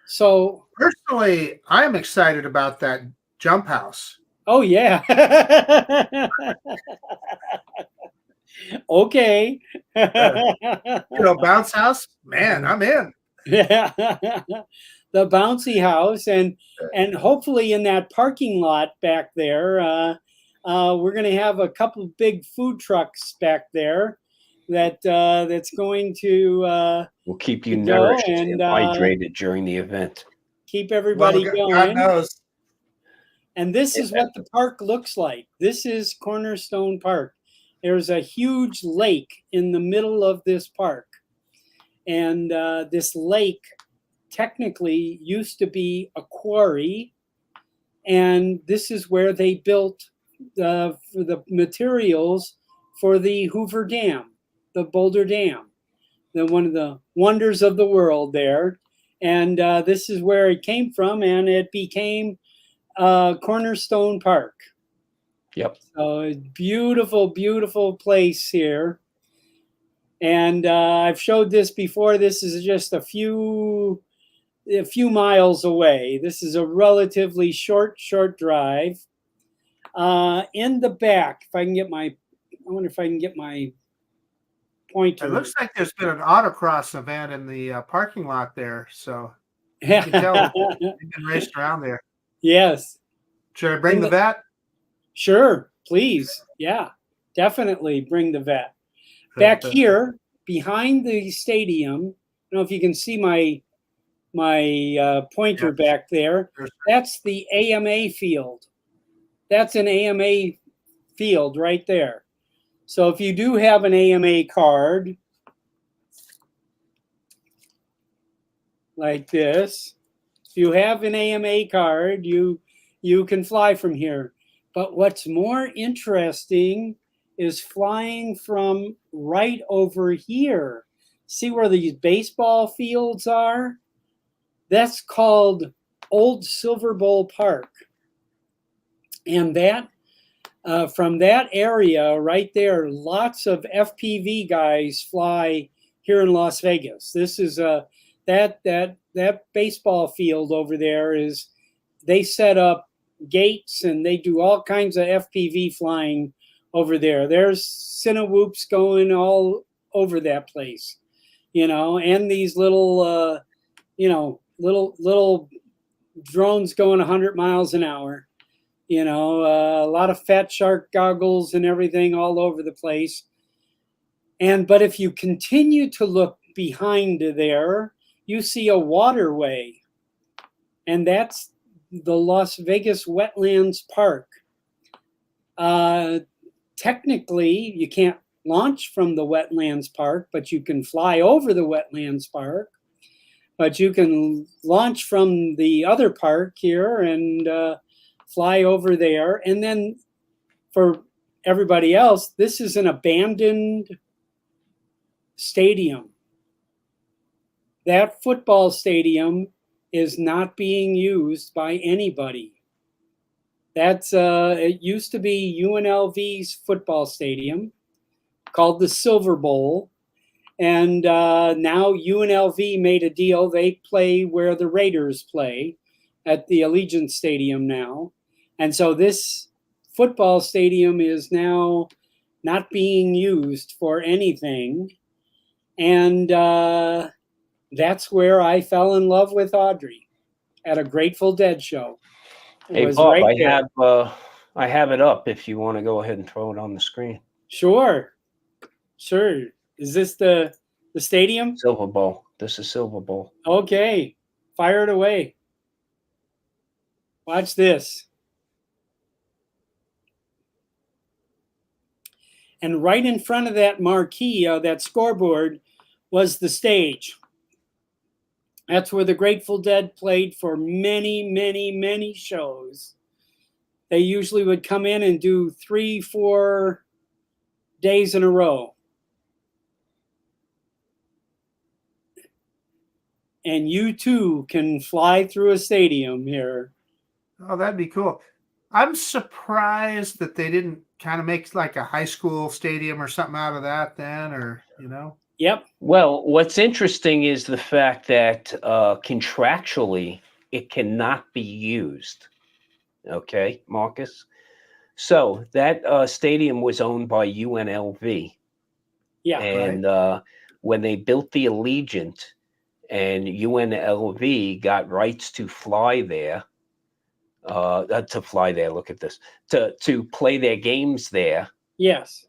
So, Personally, I'm excited about that jump house. oh yeah. Okay. Bounce house, man, I'm in. Yeah. The bouncy house, and hopefully in that parking lot back there, we're going to have a couple of big food trucks back there that's going to We'll keep you go nourished and and hydrated during the event. keep Well, everybody God going. knows. And this is what the park looks like. This is Cornerstone Park. There's a huge lake in the middle of this park. And this lake technically used to be a quarry. And this is where they built for the materials for the Hoover Dam, the Boulder Dam, one of the wonders of the world there. And this is where it came from, and it became Cornerstone Park. Yep. So beautiful, beautiful place here. And I've showed this before. This is just a few miles away. This is a relatively short drive. In the back, if I can get I wonder if I can get my pointer. It looks like there's been an autocross event in the parking lot there, so you can tell they've been raced around there. Yes. Should I bring the vet? Sure, please. Yeah, definitely bring the vet. Back here, behind the stadium, I don't know if you can see my pointer back there. That's the AMA field. That's an AMA field right there. So if you do have an AMA card like this, if you have an AMA card, you can fly from here. But what's more interesting is flying from right over here. See where these baseball fields are? That's called Old Silver Bowl Park. And that, from that area right there, lots of FPV guys fly here in Las Vegas. This is that baseball field over there is, they set up gates and they do all kinds of FPV flying over there. There's Cinewhoops going all over that place, and these little, little drones going 100 miles an hour, a lot of Fat Shark goggles and everything all over the place. But if you continue to look behind there, you see a waterway, and that's the Las Vegas Wetlands Park. Technically, you can't launch from the Wetlands Park, but you can fly over the Wetlands Park. But you can launch from the other park here and fly over there. And then for everybody else, this is an abandoned stadium. That football stadium is not being used by anybody. That's it used to be UNLV's football stadium called the Silver Bowl. And now UNLV made a deal. They play where the Raiders play at the Allegiant Stadium now. And so this football stadium is now not being used for anything. And that's where I fell in love with Audrey at a Grateful Dead show. Hey, Bob, I have it up if you want to go ahead and throw it on the screen. Sure. Is this the stadium? Silver Bowl. This is Silver Bowl. Okay. Fire it away. Watch this. And right in front of that marquee, that scoreboard, was the stage. That's where the Grateful Dead played for many, many, many shows. They usually would come in and do 3-4 days in a row. And you too can fly through a stadium here. Oh, that'd be cool. I'm surprised that they didn't kind of make like a high school stadium or something out of that then, or, you know? Yep. Well, what's interesting is the fact that contractually it cannot be used. Okay, Marcus? So that stadium was owned by UNLV. Yeah. And when they built the Allegiant and UNLV got rights to fly there, look at this, to play their games there, Yes.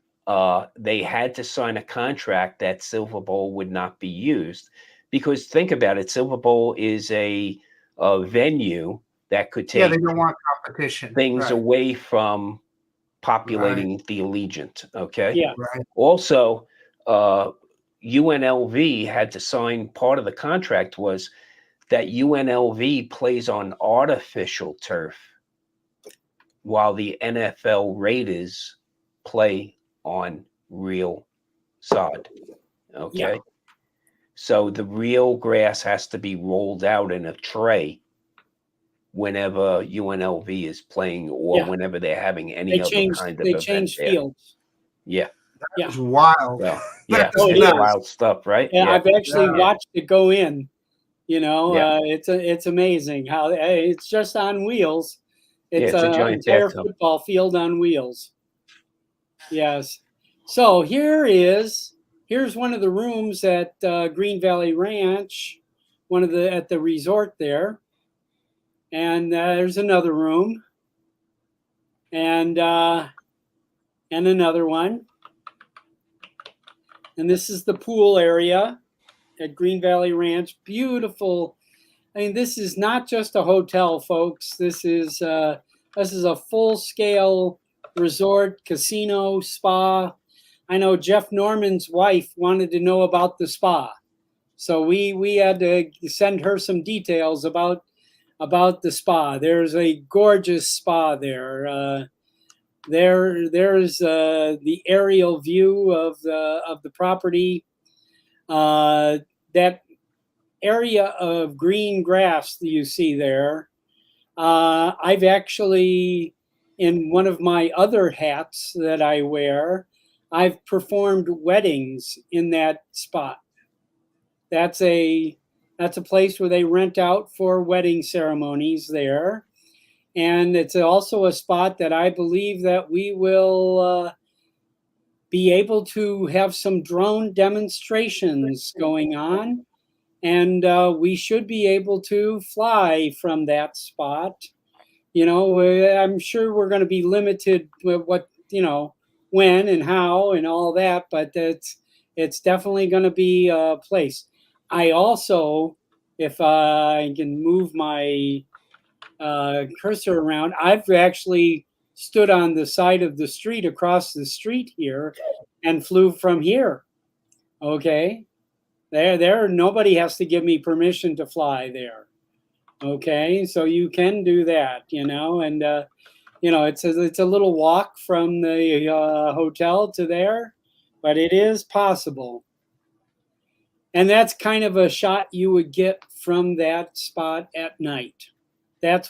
they had to sign a contract that Silver Bowl would not be used, because think about it, Silver Bowl is a venue that could Yeah, take they don't want competition. things Right. away from populating the Allegiant. Okay. Yeah. Right. Also, UNLV had to sign, part of the contract was that UNLV plays on artificial turf while the NFL Raiders play on real sod. Okay. Yeah. So the real grass has to be rolled out in a tray whenever UNLV is playing, or Yeah. whenever they're having any They other changed. kind of They event changed there. fields. Yeah. Yeah. It's wild. Well, yeah. Oh, it It's is. wild stuff, right? Yeah, I've actually Yeah. watched it go in. You know, Yeah. it's amazing how it's just on wheels. Yeah, It's it's a an giant entire bathtub. football field on wheels. Yes. So here's one of the rooms at Green Valley Ranch, at the resort there, and there's another room, and another one, and this is the pool area at Green Valley Ranch. Beautiful. I mean, this is not just a hotel, folks. This is a full-scale resort, casino, spa. I know Jeff Norman's wife wanted to know about the spa, so we had to send her some details about the spa. There's a gorgeous spa there. There's the aerial view of the property. That area of green grass that you see there, I've actually, in one of my other hats that I wear, I've performed weddings in that spot. That's a place where they rent out for wedding ceremonies there. And it's also a spot that I believe that we will be able to have some drone demonstrations going on. And we should be able to fly from that spot. You know, I'm sure we're going to be limited with what, when and how and all that, but it's definitely going to be a place. I also, if I can move my cursor around, I've actually stood on the side of the street across the street here and flew from here. Okay. There, nobody has to give me permission to fly there. Okay, so you can do that, and it's a little walk from the hotel to there, but it is possible. And that's kind of a shot you would get from that spot at night. That's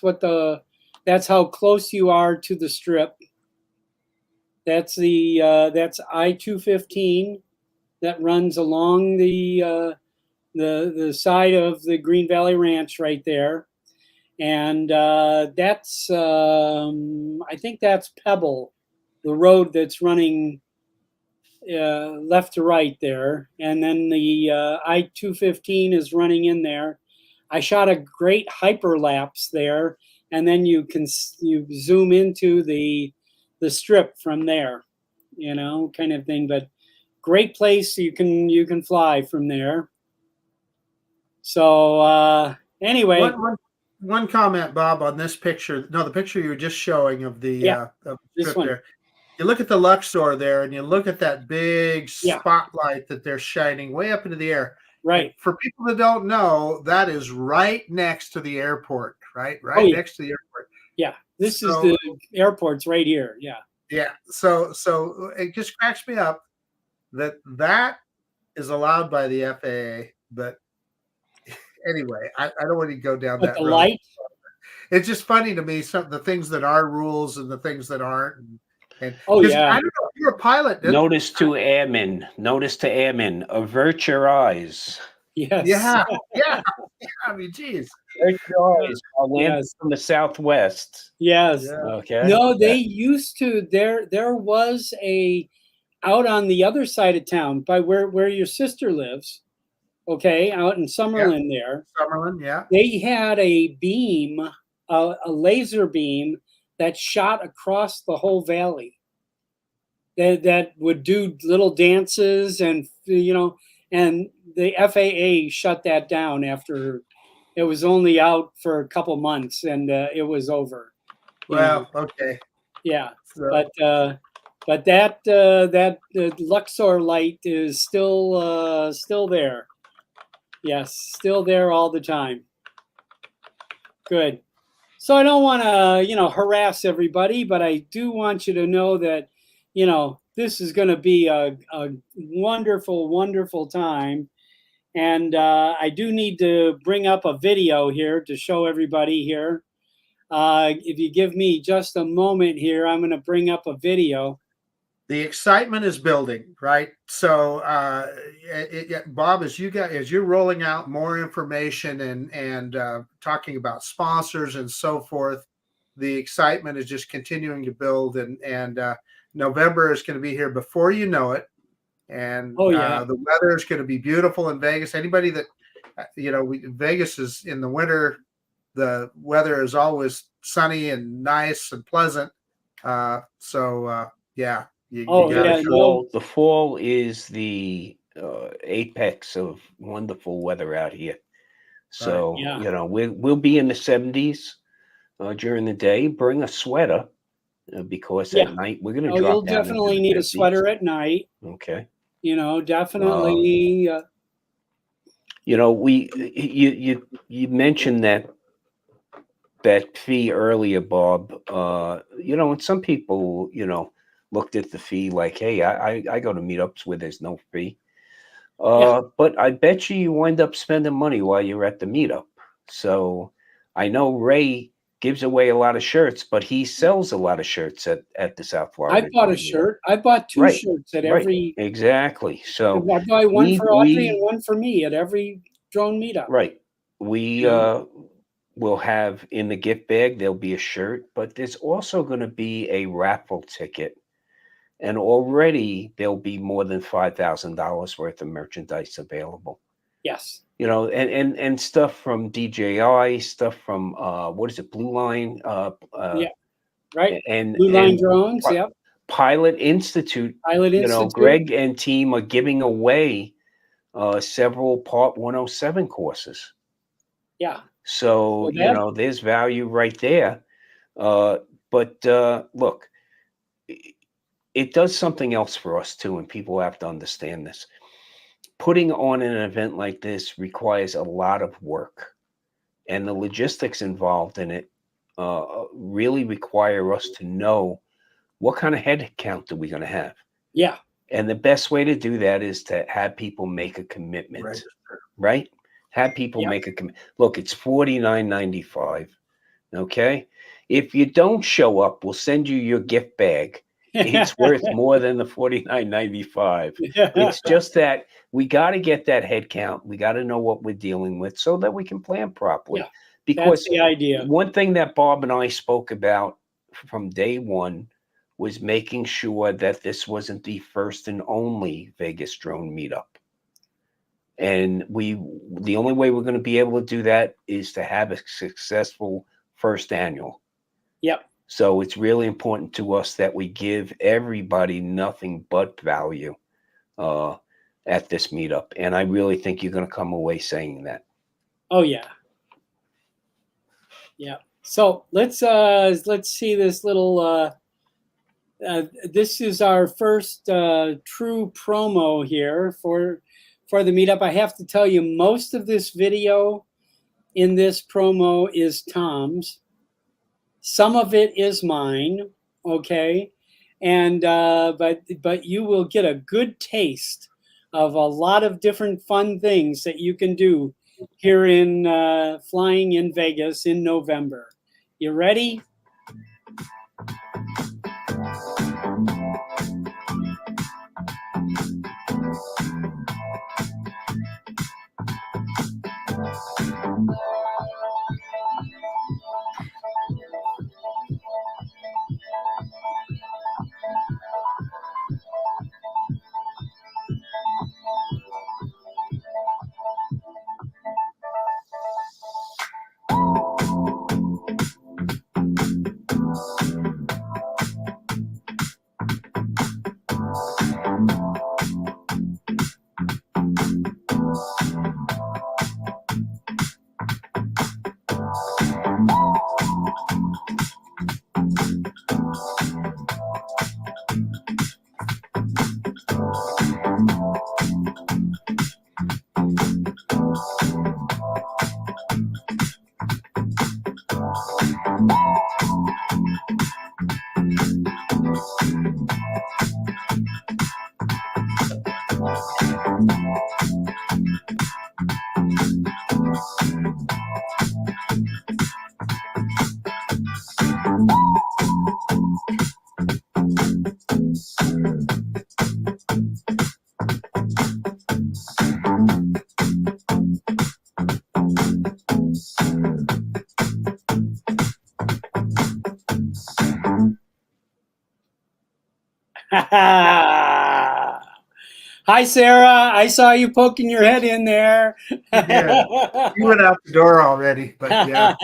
how close you are to the strip. That's that's I-215 that runs along the side of the Green Valley Ranch right there. And that's, I think that's Pebble, the road that's running left to right there. And then the I-215 is running in there. I shot a great hyperlapse there, and then you zoom into the strip from there, kind of thing. But great place, you can fly from there. So anyway, one comment, Bob, on this picture. No, the picture you were just showing of the Yeah, of the this strip one. there. you look at the Luxor there, and you look at that big Yeah. spotlight that they're shining way up into the air. Right. And for people that don't know, that is right next to the airport, right? Oh, Right yeah. next to the airport. Yeah. This is So- the airport's right here. Yeah. Yeah. So it just cracks me up that is allowed by the FAA. But anyway, I don't want to go down But that the road. light, It's just funny to me, some the things that are rules and the things that aren't. And Oh, 'cause yeah. I don't know if you're a pilot. Notice to airmen. Notice to airmen. Avert your eyes. yes. Yeah. Yeah. I mean, geez. Avert your eyes. I'll land Yes. from the southwest. Yes. Yeah. Okay. No, they used to. There was a out on the other side of town by where your sister lives. Okay, out in Summerlin there. Summerlin, yeah. They had a beam, a laser beam that shot across the whole valley. That would do little dances, and and the FAA shut that down after it was only out for a couple months, and it was over. you know. Well, okay. Yeah, So, but that Luxor light is still there. Yes, still there all the time. Good. So I don't want to harass everybody, but I do want you to know that this is going to be a wonderful, wonderful time. And I do need to bring up a video here to show everybody here. If you give me just a moment here, I'm going to bring up a video. the excitement is building, right? So, Bob, as you're rolling out more information and talking about sponsors and so forth, the excitement is just continuing to build, and November is going to be here before you know it, and Oh, yeah. the weather is going to be beautiful in Vegas. Anybody that Vegas is in the winter, the weather is always sunny and nice and pleasant. Yeah. Oh, gotta yeah, come. The fall is the apex of wonderful weather out here. So Yeah. we'll be in the 70s during the day. Bring a sweater because Yeah. at night we're going to Oh, drop you'll down into definitely the need a 50s. sweater at night. Okay. Definitely. You mentioned that fee earlier, Bob. And some people looked at the fee like, hey, I go to meetups where there's no fee. But I bet you wind up spending money while you're at the meetup. So I know Ray gives away a lot of shirts, but he sells a lot of shirts at the South Florida. I bought a Drone Meetup. shirt. I bought two Right, shirts at Right, every. exactly. So I buy one we- for Audrey we- and one for me at every drone meetup. right, we will have in the gift bag, there'll be a shirt, but there's also going to be a raffle ticket. And already there'll be more than $5,000 worth of merchandise available. Yes. And stuff from DJI, stuff from what is it, Blue Line? Yeah. Right. And Blue Line and drones. Pi- Yep. Pilot Institute. Pilot Institute. Greg and team are giving away several Part 107 courses. Yeah. So Well, there's value right there. But look, it does something else for us too, and people have to understand this. Putting on an event like this requires a lot of work, and the logistics involved in it really require us to know what kind of head count are we going to have. Yeah. And the best way to do that is to have people make a commitment, right? Have people make a commitment. Look, it's $49.95. Okay. If you don't show up, we'll send you your gift bag. It's worth more than the $49.95. It's just that we got to get that head count. We got to know what we're dealing with so that we can plan properly. Yeah, because that's the idea. One thing that Bob and I spoke about from day one was making sure that this wasn't the first and only Vegas drone meetup. And the only way we're going to be able to do that is to have a successful first annual. Yep. So it's really important to us that we give everybody nothing but value at this meetup. And I really think you're going to come away saying that. Oh, yeah. Yeah. So let's see this little this is our first true promo here for the meetup. I have to tell you, most of this video in this promo is Tom's. Some of it is mine, okay? And but you will get a good taste of a lot of different fun things that you can do here in flying in Vegas in November. You ready? Hi, Sarah. I saw you poking your head in there. You did. You went out the door already, but yeah.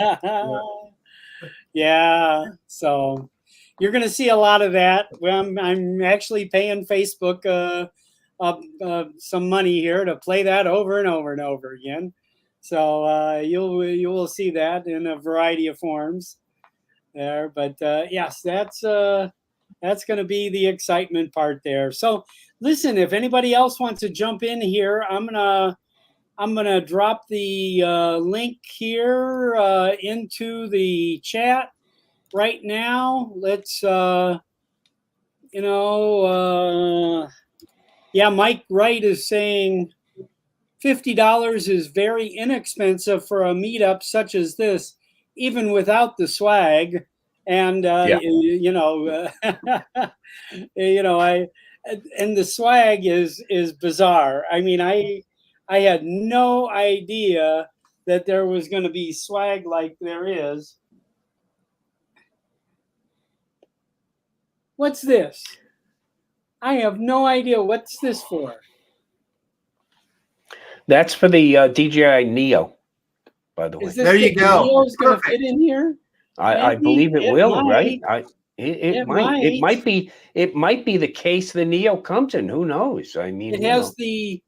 Yeah. So you're going to see a lot of that. Well, I'm actually paying Facebook some money here to play that over and over and over again. So you will see that in a variety of forms there. But yes, that's going to be the excitement part there. So listen, if anybody else wants to jump in here, I'm gonna drop the link here into the chat right now. Let's yeah, Mike Wright is saying $50 is very inexpensive for a meetup such as this, even without the swag. And you know, and the swag is bizarre. I mean, I had no idea that there was going to be swag like there is. What's this? I have no idea. What's this for? That's for the DJI Neo, by the way. Is this There you go. Neo's going to Perfect. fit in here? I believe it will, might. right? It might be the case the Neo comes in. Who knows? I mean, it has the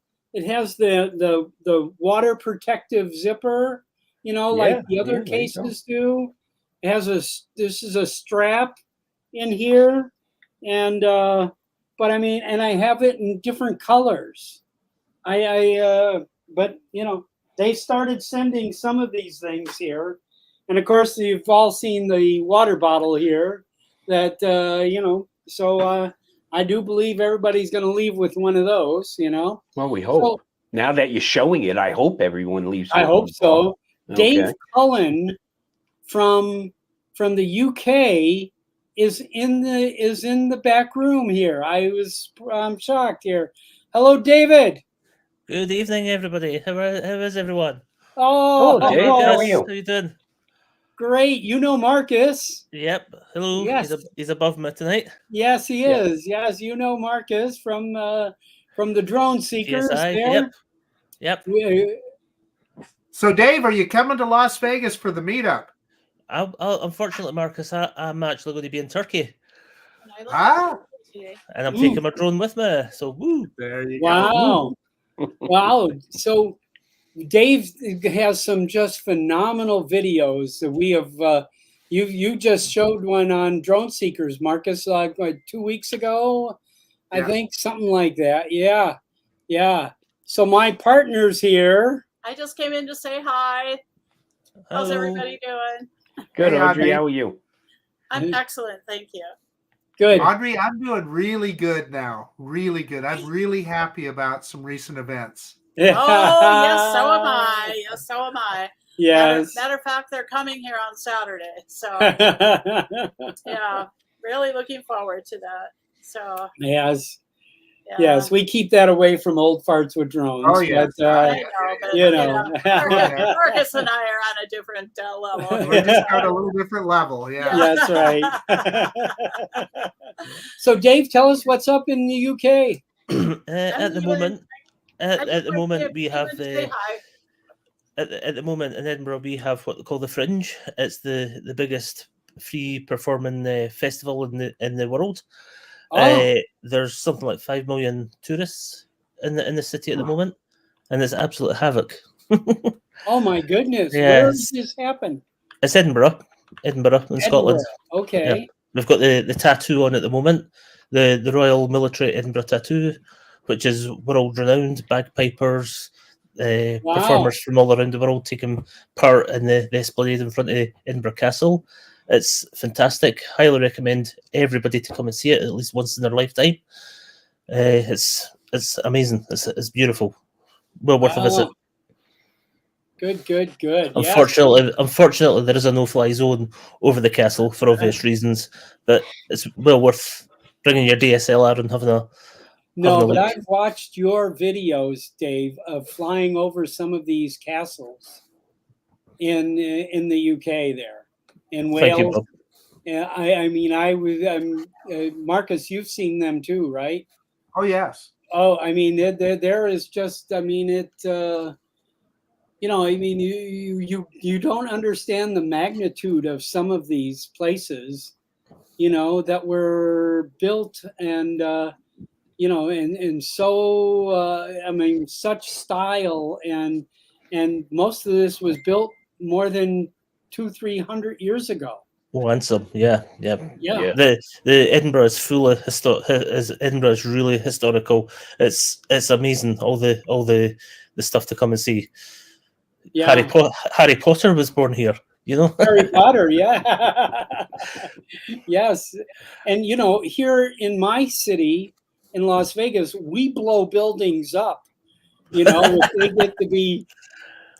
water protective zipper, like the other cases do. It has this is a strap in here, and but I mean, and I have it in different colors. But they started sending some of these things here. And of course, you've all seen the water bottle here that, so I do believe everybody's going to leave with one of those, Well, we hope. So, now that you're showing it, I hope everyone leaves. I hope so. Okay. Dave Cullen from the UK is in the back room here. I'm shocked here. Hello, David. Good evening, everybody. How is everyone? Oh, hello, Dave. How are you? How you doing? Great. Marcus. Yep. Hello. Yes. He's above me tonight. Yes, he is. Yes, Marcus from the Drone Seekers. GSI. There. Yep. So, Dave, are you coming to Las Vegas for the meetup? Unfortunately, Marcus, I'm actually going to be in Turkey. And I'm taking my drone with me. So, woo. There you go. Wow. So Dave has some just phenomenal videos that we have, You just showed one on Drone Seekers, Marcus, like 2 weeks ago, I Yeah. think, something like that. Yeah, yeah. So my partner's here. I just came in to say hi. How's Hello. everybody doing? Good, Hey, Audrey. Audrey. How are you? I'm excellent, thank you. Good. Audrey, I'm doing really good now. Really good. I'm really happy about some recent events. Oh, yes, so am I. Yes, so am I. Yes. Matter of fact, they're coming here on Saturday. So, yeah, really looking forward to that. So, Yes. yeah. Yes, we keep that away from old farts with drones. Oh, yes. But, I know, but, you know. Marcus and I are on a different level. We're just on a little different level. Yeah. That's right. So, Dave, tell us what's up in the UK. At the moment, at the moment we have Say hi. at the moment in Edinburgh we have what they call the Fringe. It's the biggest free performing festival in the world. Oh, There's something like 5 million tourists in the city at the moment, and it's absolute havoc. oh my goodness. Where does Yes, this happen? it's Edinburgh in Scotland. Edinburgh. Okay. We've got the tattoo on at the moment, the Royal Military Edinburgh tattoo, which is world renowned. Bagpipers, Wow. performers from all around the world taking part in the Esplanade in front of Edinburgh Castle. It's fantastic. Highly recommend everybody to come and see it at least once in their lifetime. It's amazing. It's beautiful. Well worth a visit. Wow. Good, good, good. Yes. Unfortunately, there is a no-fly zone over the castle for obvious reasons, but it's well worth bringing your DSLR and having a No, having a but look. I've watched your videos, Dave, of flying over some of these castles in the UK there, in Thank you, Wales. Bob. Yeah, I mean, I was Marcus. You've seen them too, right? Oh, yes. Oh, I mean, there is just. I mean, it. You know, I mean, you don't understand the magnitude of some of these places, you know, that were built and you know, and so I mean, such style and most of this was built more than 200-300 years ago. Oh, and some, yeah. Yeah. Yeah. The Edinburgh is full of Edinburgh is really historical. It's amazing. All the stuff to come and see. Yeah. Harry Potter was born here. You know. Harry Potter, yeah. Yes. And you know, here in my city in Las Vegas, we blow buildings up, you know, if they get to be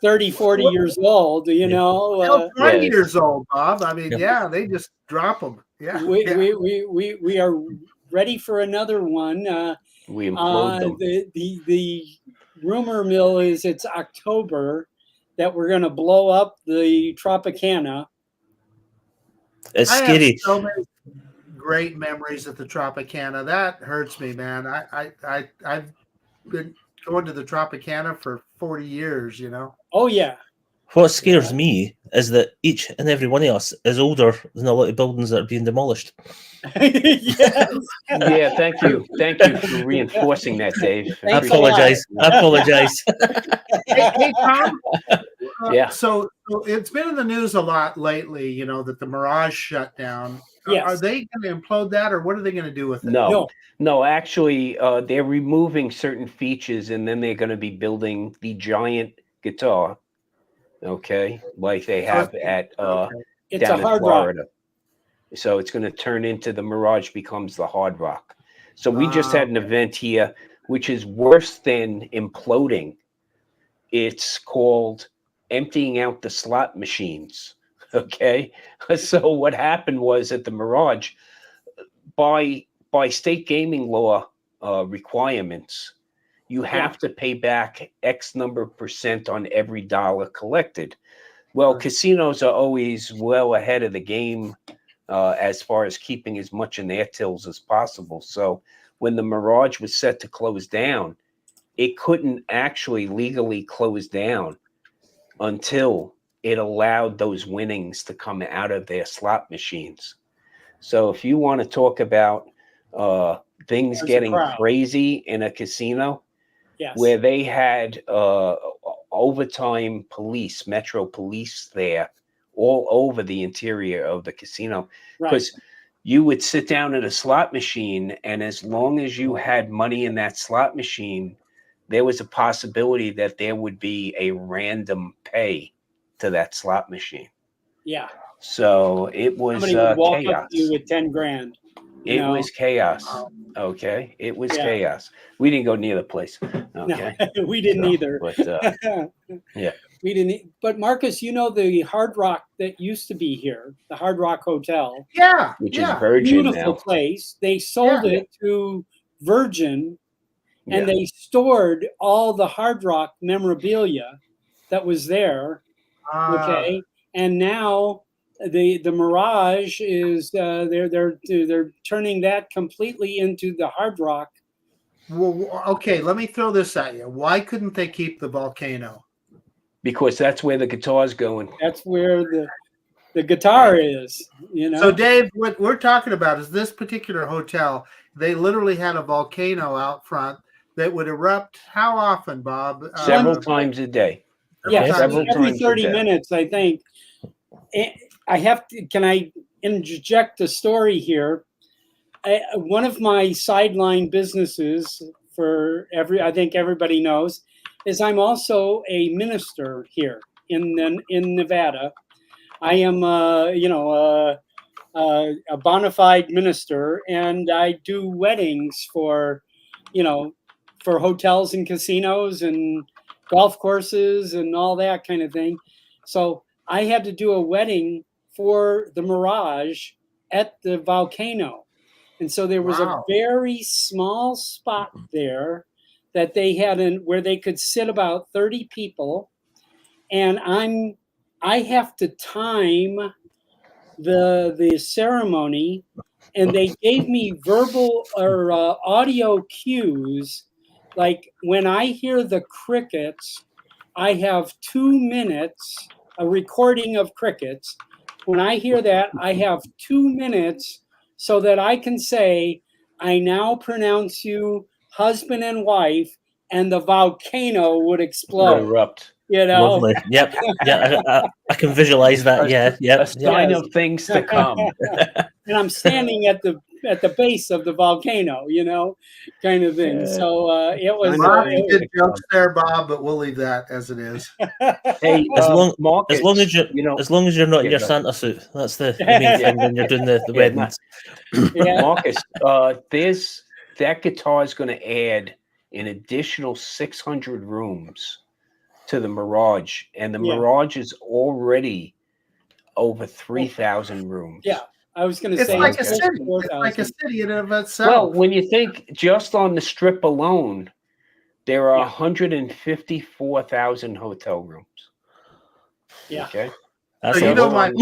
30, 40 years old, you know. Well, 20 Yes. years old, Bob. I mean, Yeah. yeah, they just drop them. Yeah. We are ready for another one. We implode them. The rumor mill is it's October that we're going to blow up the Tropicana. It's I scary. have so many great memories at the Tropicana. That hurts me, man. I've been going to the Tropicana for 40 years, you know. Oh yeah. What scares me is that each and every one of us is older than a lot of buildings that are being demolished. Yes. Yeah, thank you for reinforcing that, Dave. I Thanks a lot. apologize. Hey, Tom. Yeah. So it's been in the news a lot lately, you know, that the Mirage shut down. Yes. Are they going to implode that, or what are they going to do with it? No. Actually, they're removing certain features, and then they're going to be building the giant guitar. Okay, like they have at It's down a in hard Florida. So it's going to turn into the Mirage becomes the Hard Rock. So we just had an event here, which is worse than imploding. It's called emptying out the slot machines. Okay. So what happened was at the Mirage, by state gaming law requirements, you have to pay back X number of percent on every dollar collected. Well, casinos are always well ahead of the game as far as keeping as much in their tills as possible. So when the Mirage was set to close down, it couldn't actually legally close down until it allowed those winnings to come out of their slot machines. So if you want to talk about things getting crazy in a casino, where they had overtime police, Metro Police there all over the interior of the casino, Right. because you would sit down at a slot machine, and as long as you had money in that slot machine, there was a possibility that there would be a random pay to that slot machine. Yeah. So it was Somebody would walk chaos. up to you with 10 grand. It was chaos. Okay, it was chaos. We didn't go near the place. Okay, No, we didn't either. But yeah, We didn't. But Marcus, you know the Hard Rock that used to be here, the Hard Rock Hotel. Yeah, which yeah. is Virgin Beautiful now. place. They sold Yeah. it to Virgin, and Yeah. they stored all the Hard Rock memorabilia that was there. Okay, and now the Mirage is they're turning that completely into the Hard Rock. Well, okay, let me throw this at you. Why couldn't they keep the volcano? Because that's where the guitar's going. That's where the guitar is. You know. So, Dave, what we're talking about is this particular hotel. They literally had a volcano out front that would erupt. How often, Bob? Several times a day. Yeah, several every times a 30 day. minutes, I think. I have to. Can I interject a story here? One of my sideline businesses I think everybody knows, is I'm also a minister here in Nevada. I am, a bona fide minister, and I do weddings for hotels and casinos and golf courses and all that kind of thing. So I had to do a wedding for the Mirage at the volcano. And so there was Wow. a very small spot there that they had where they could sit about 30 people. And I have to time the ceremony, and they gave me verbal or audio cues. Like when I hear the crickets, I have 2 minutes, a recording of crickets. When I hear that, I have 2 minutes so that I can say, I now pronounce you husband and wife, and the volcano would explode. Erupt. You know? Lovely. Yep. Yeah, I can visualize that. Yeah. Yep. A sign of things to come. And I'm standing at the base of the volcano, kind of thing. So it was. Bob, you did jokes there, Bob, but we'll leave that as it is. Hey, Marcus, as long as you're not in your Santa suit, that's the main thing when you're doing the weddings. Yeah. Marcus, that guitar is going to add an additional 600 rooms to the Mirage, and the Mirage is already over 3,000 rooms. Yeah, I was going to It's say like a city. It's 4,000. like a city in and of itself. Well, when you think just on the Strip alone, there are 154,000 hotel rooms. Yeah. Okay. That's So a you know lot.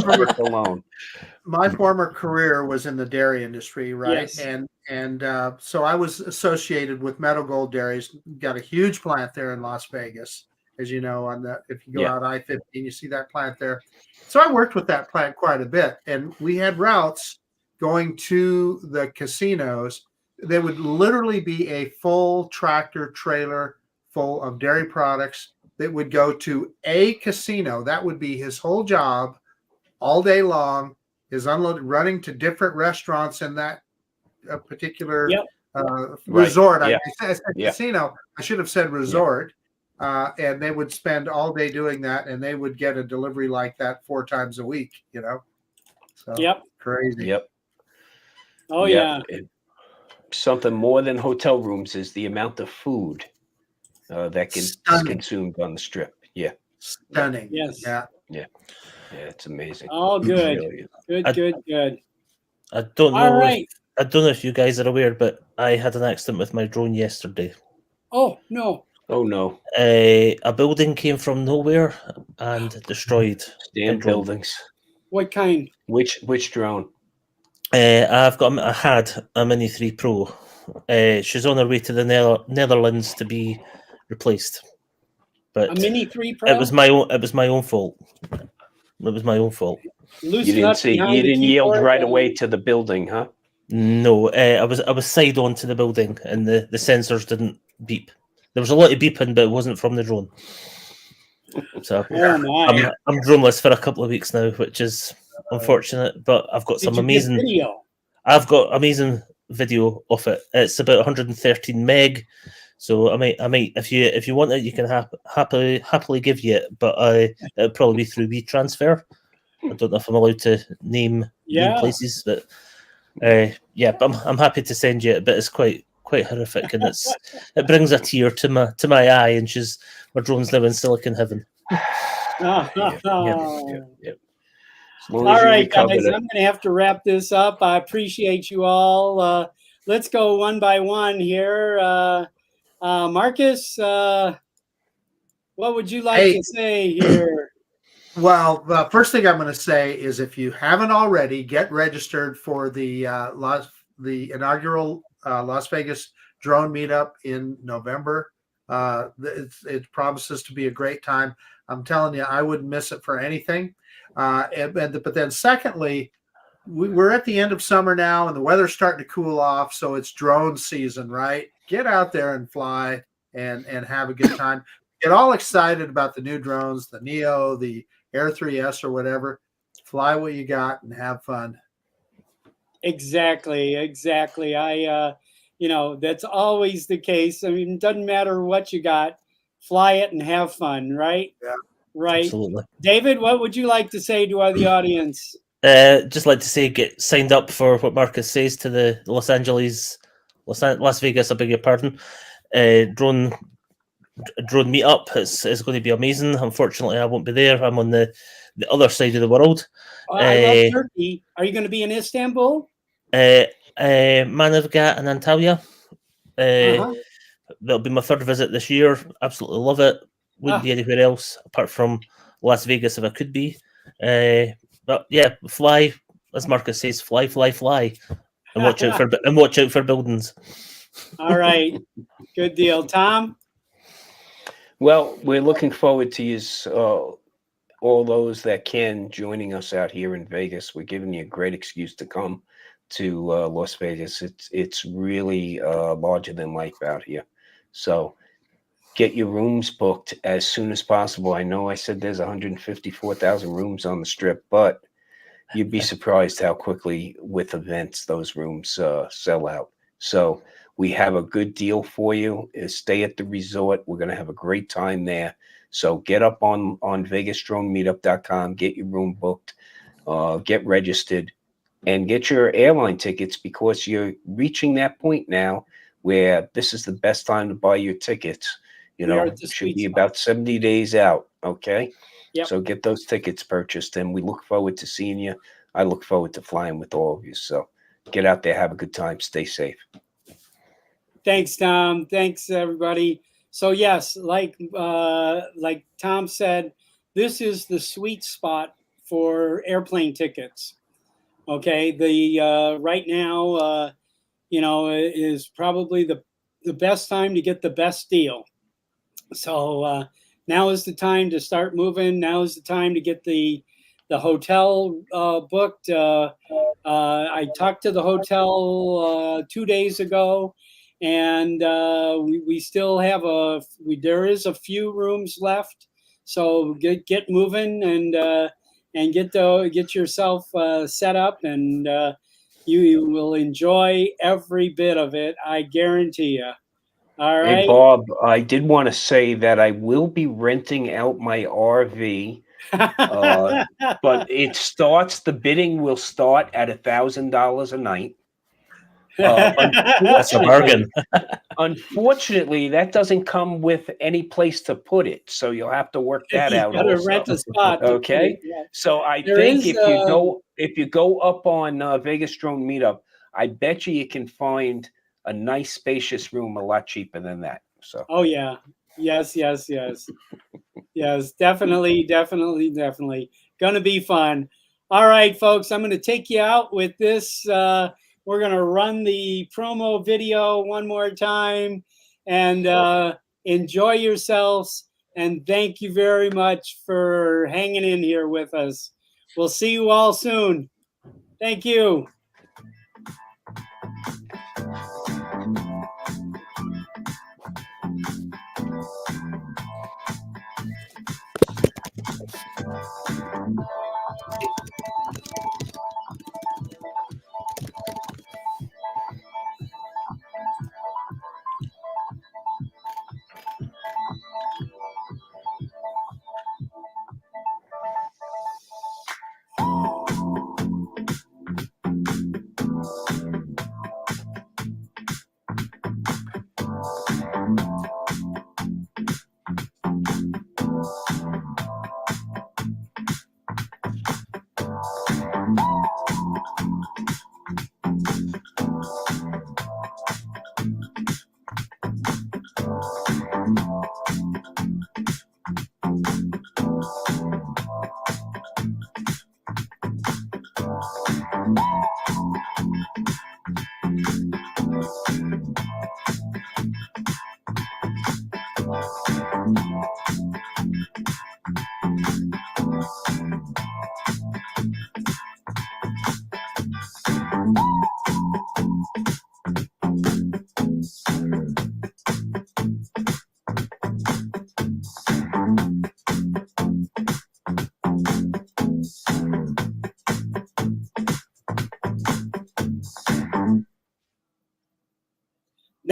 my former career was in the dairy industry, right? Yes. And so I was associated with Meadow Gold Dairies. Got a huge plant there in Las Vegas, as you know. If you go out I-15, you see that plant there. So I worked with that plant quite a bit, and we had routes going to the casinos. There would literally be a full tractor trailer full of dairy products that would go to a casino. That would be his whole job all day long, is unloaded, running to different restaurants in that particular resort. Right. I said casino. I should have said resort. And they would spend all day doing that, and they would get a delivery like that 4 times a week, So crazy. Yep. Oh, Yep. Something more than hotel rooms is the amount of food that gets consumed on the Strip. Yeah. Stunning. Yes. Yeah. Yeah, it's amazing. All good. Really. Good. I don't know. All right. I don't know if you guys are aware, but I had an accident with my drone yesterday. Oh, no. Oh no. A building came from nowhere and destroyed. Stand buildings. What kind? Which drone? I had a Mini 3 Pro. She's on her way to the Netherlands to be replaced. But A Mini 3 Pro? It was my own fault. Loose You nuts behind the didn't yield keyboard, right away to the building, huh? No, I was side on to the building, and the sensors didn't beep. There was a lot of beeping, but it wasn't from the drone. So Oh my! I'm droneless for a couple of weeks now, which is unfortunate. But I've got Did some you get amazing. video? I've got amazing video of it. It's about 113 meg. So I might, if you want it, you can happily give you it, but it'll probably be through WeTransfer. I don't know if I'm allowed to name Yeah. places, but yeah, but I'm happy to send you it. But it's quite horrific, and it brings a tear to my eye. And my drone's now in silicon heaven. Yep. As long All as you right, recovered guys, it. I'm going to have to wrap this up. I appreciate you all. Let's go one by one here. Marcus, what would you like Hey. to say here? Well, the first thing I'm going to say is if you haven't already, get registered for the inaugural Las Vegas drone meetup in November. It promises to be a great time. I'm telling you, I wouldn't miss it for anything. But then secondly, we're at the end of summer now and the weather's starting to cool off. So it's drone season, right? Get out there and fly and have a good time. Get all excited about the new drones, the Neo, the Air 3S or whatever. Fly what you got and have fun. Exactly. That's always the case. I mean, it doesn't matter what you got, fly it and have fun, right? Yeah. Right. Absolutely. David, what would you like to say to the audience? Just like to say, get signed up for what Marcus says to the Las Vegas, I beg your pardon, drone meetup. It's going to be amazing. Unfortunately, I won't be there. I'm on the other side of the world. I love Turkey. Are you going to be in Istanbul? Manavgat and Antalya. That'll be my third visit this year. Absolutely love it. Wouldn't be anywhere else apart from Las Vegas if I could be. But yeah, fly, as Marcus says, fly, and watch out for buildings. All right, good deal, Tom. Well, we're looking forward to you, all those that can, joining us out here in Vegas. We're giving you a great excuse to come to Las Vegas. It's really larger than life out here. So get your rooms booked as soon as possible. I know I said there's 154,000 rooms on the Strip, but you'd be surprised how quickly with events those rooms sell out. So we have a good deal for you. Stay at the resort. We're going to have a great time there. So get up on VegasDroneMeetup.com, get your room booked, get registered, and get your airline tickets, because you're reaching that point now where this is the best time to buy your tickets. It should be about 70 days out. Okay. Yep. So get those tickets purchased, and we look forward to seeing you. I look forward to flying with all of you. So get out there, have a good time, stay safe. Thanks, Tom. Thanks, everybody. So yes, like Tom said, this is the sweet spot for airplane tickets. Okay, the right now, is probably the best time to get the best deal. So now is the time to start moving. Now is the time to get the hotel booked. I talked to the hotel 2 days ago, and we still have there is a few rooms left. So get moving and get yourself set up, and you will enjoy every bit of it. I guarantee you. All right. Hey, Bob, I did want to say that I will be renting out my RV, but the bidding will start at $1,000 a night. That's a bargain. Unfortunately, that doesn't come with any place to put it, so you'll have to work that out. Gotta also. rent a spot. Okay, so I think if you go up on Vegas Drone Meetup, I bet you can find a nice spacious room a lot cheaper than that. So. Oh yeah, yes, definitely. Gonna be fun. All right, folks, I'm gonna take you out with this. We're going to run the promo video one more time, and enjoy yourselves. And thank you very much for hanging in here with us. We'll see you all soon. Thank you.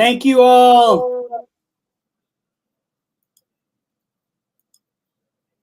Thank you all.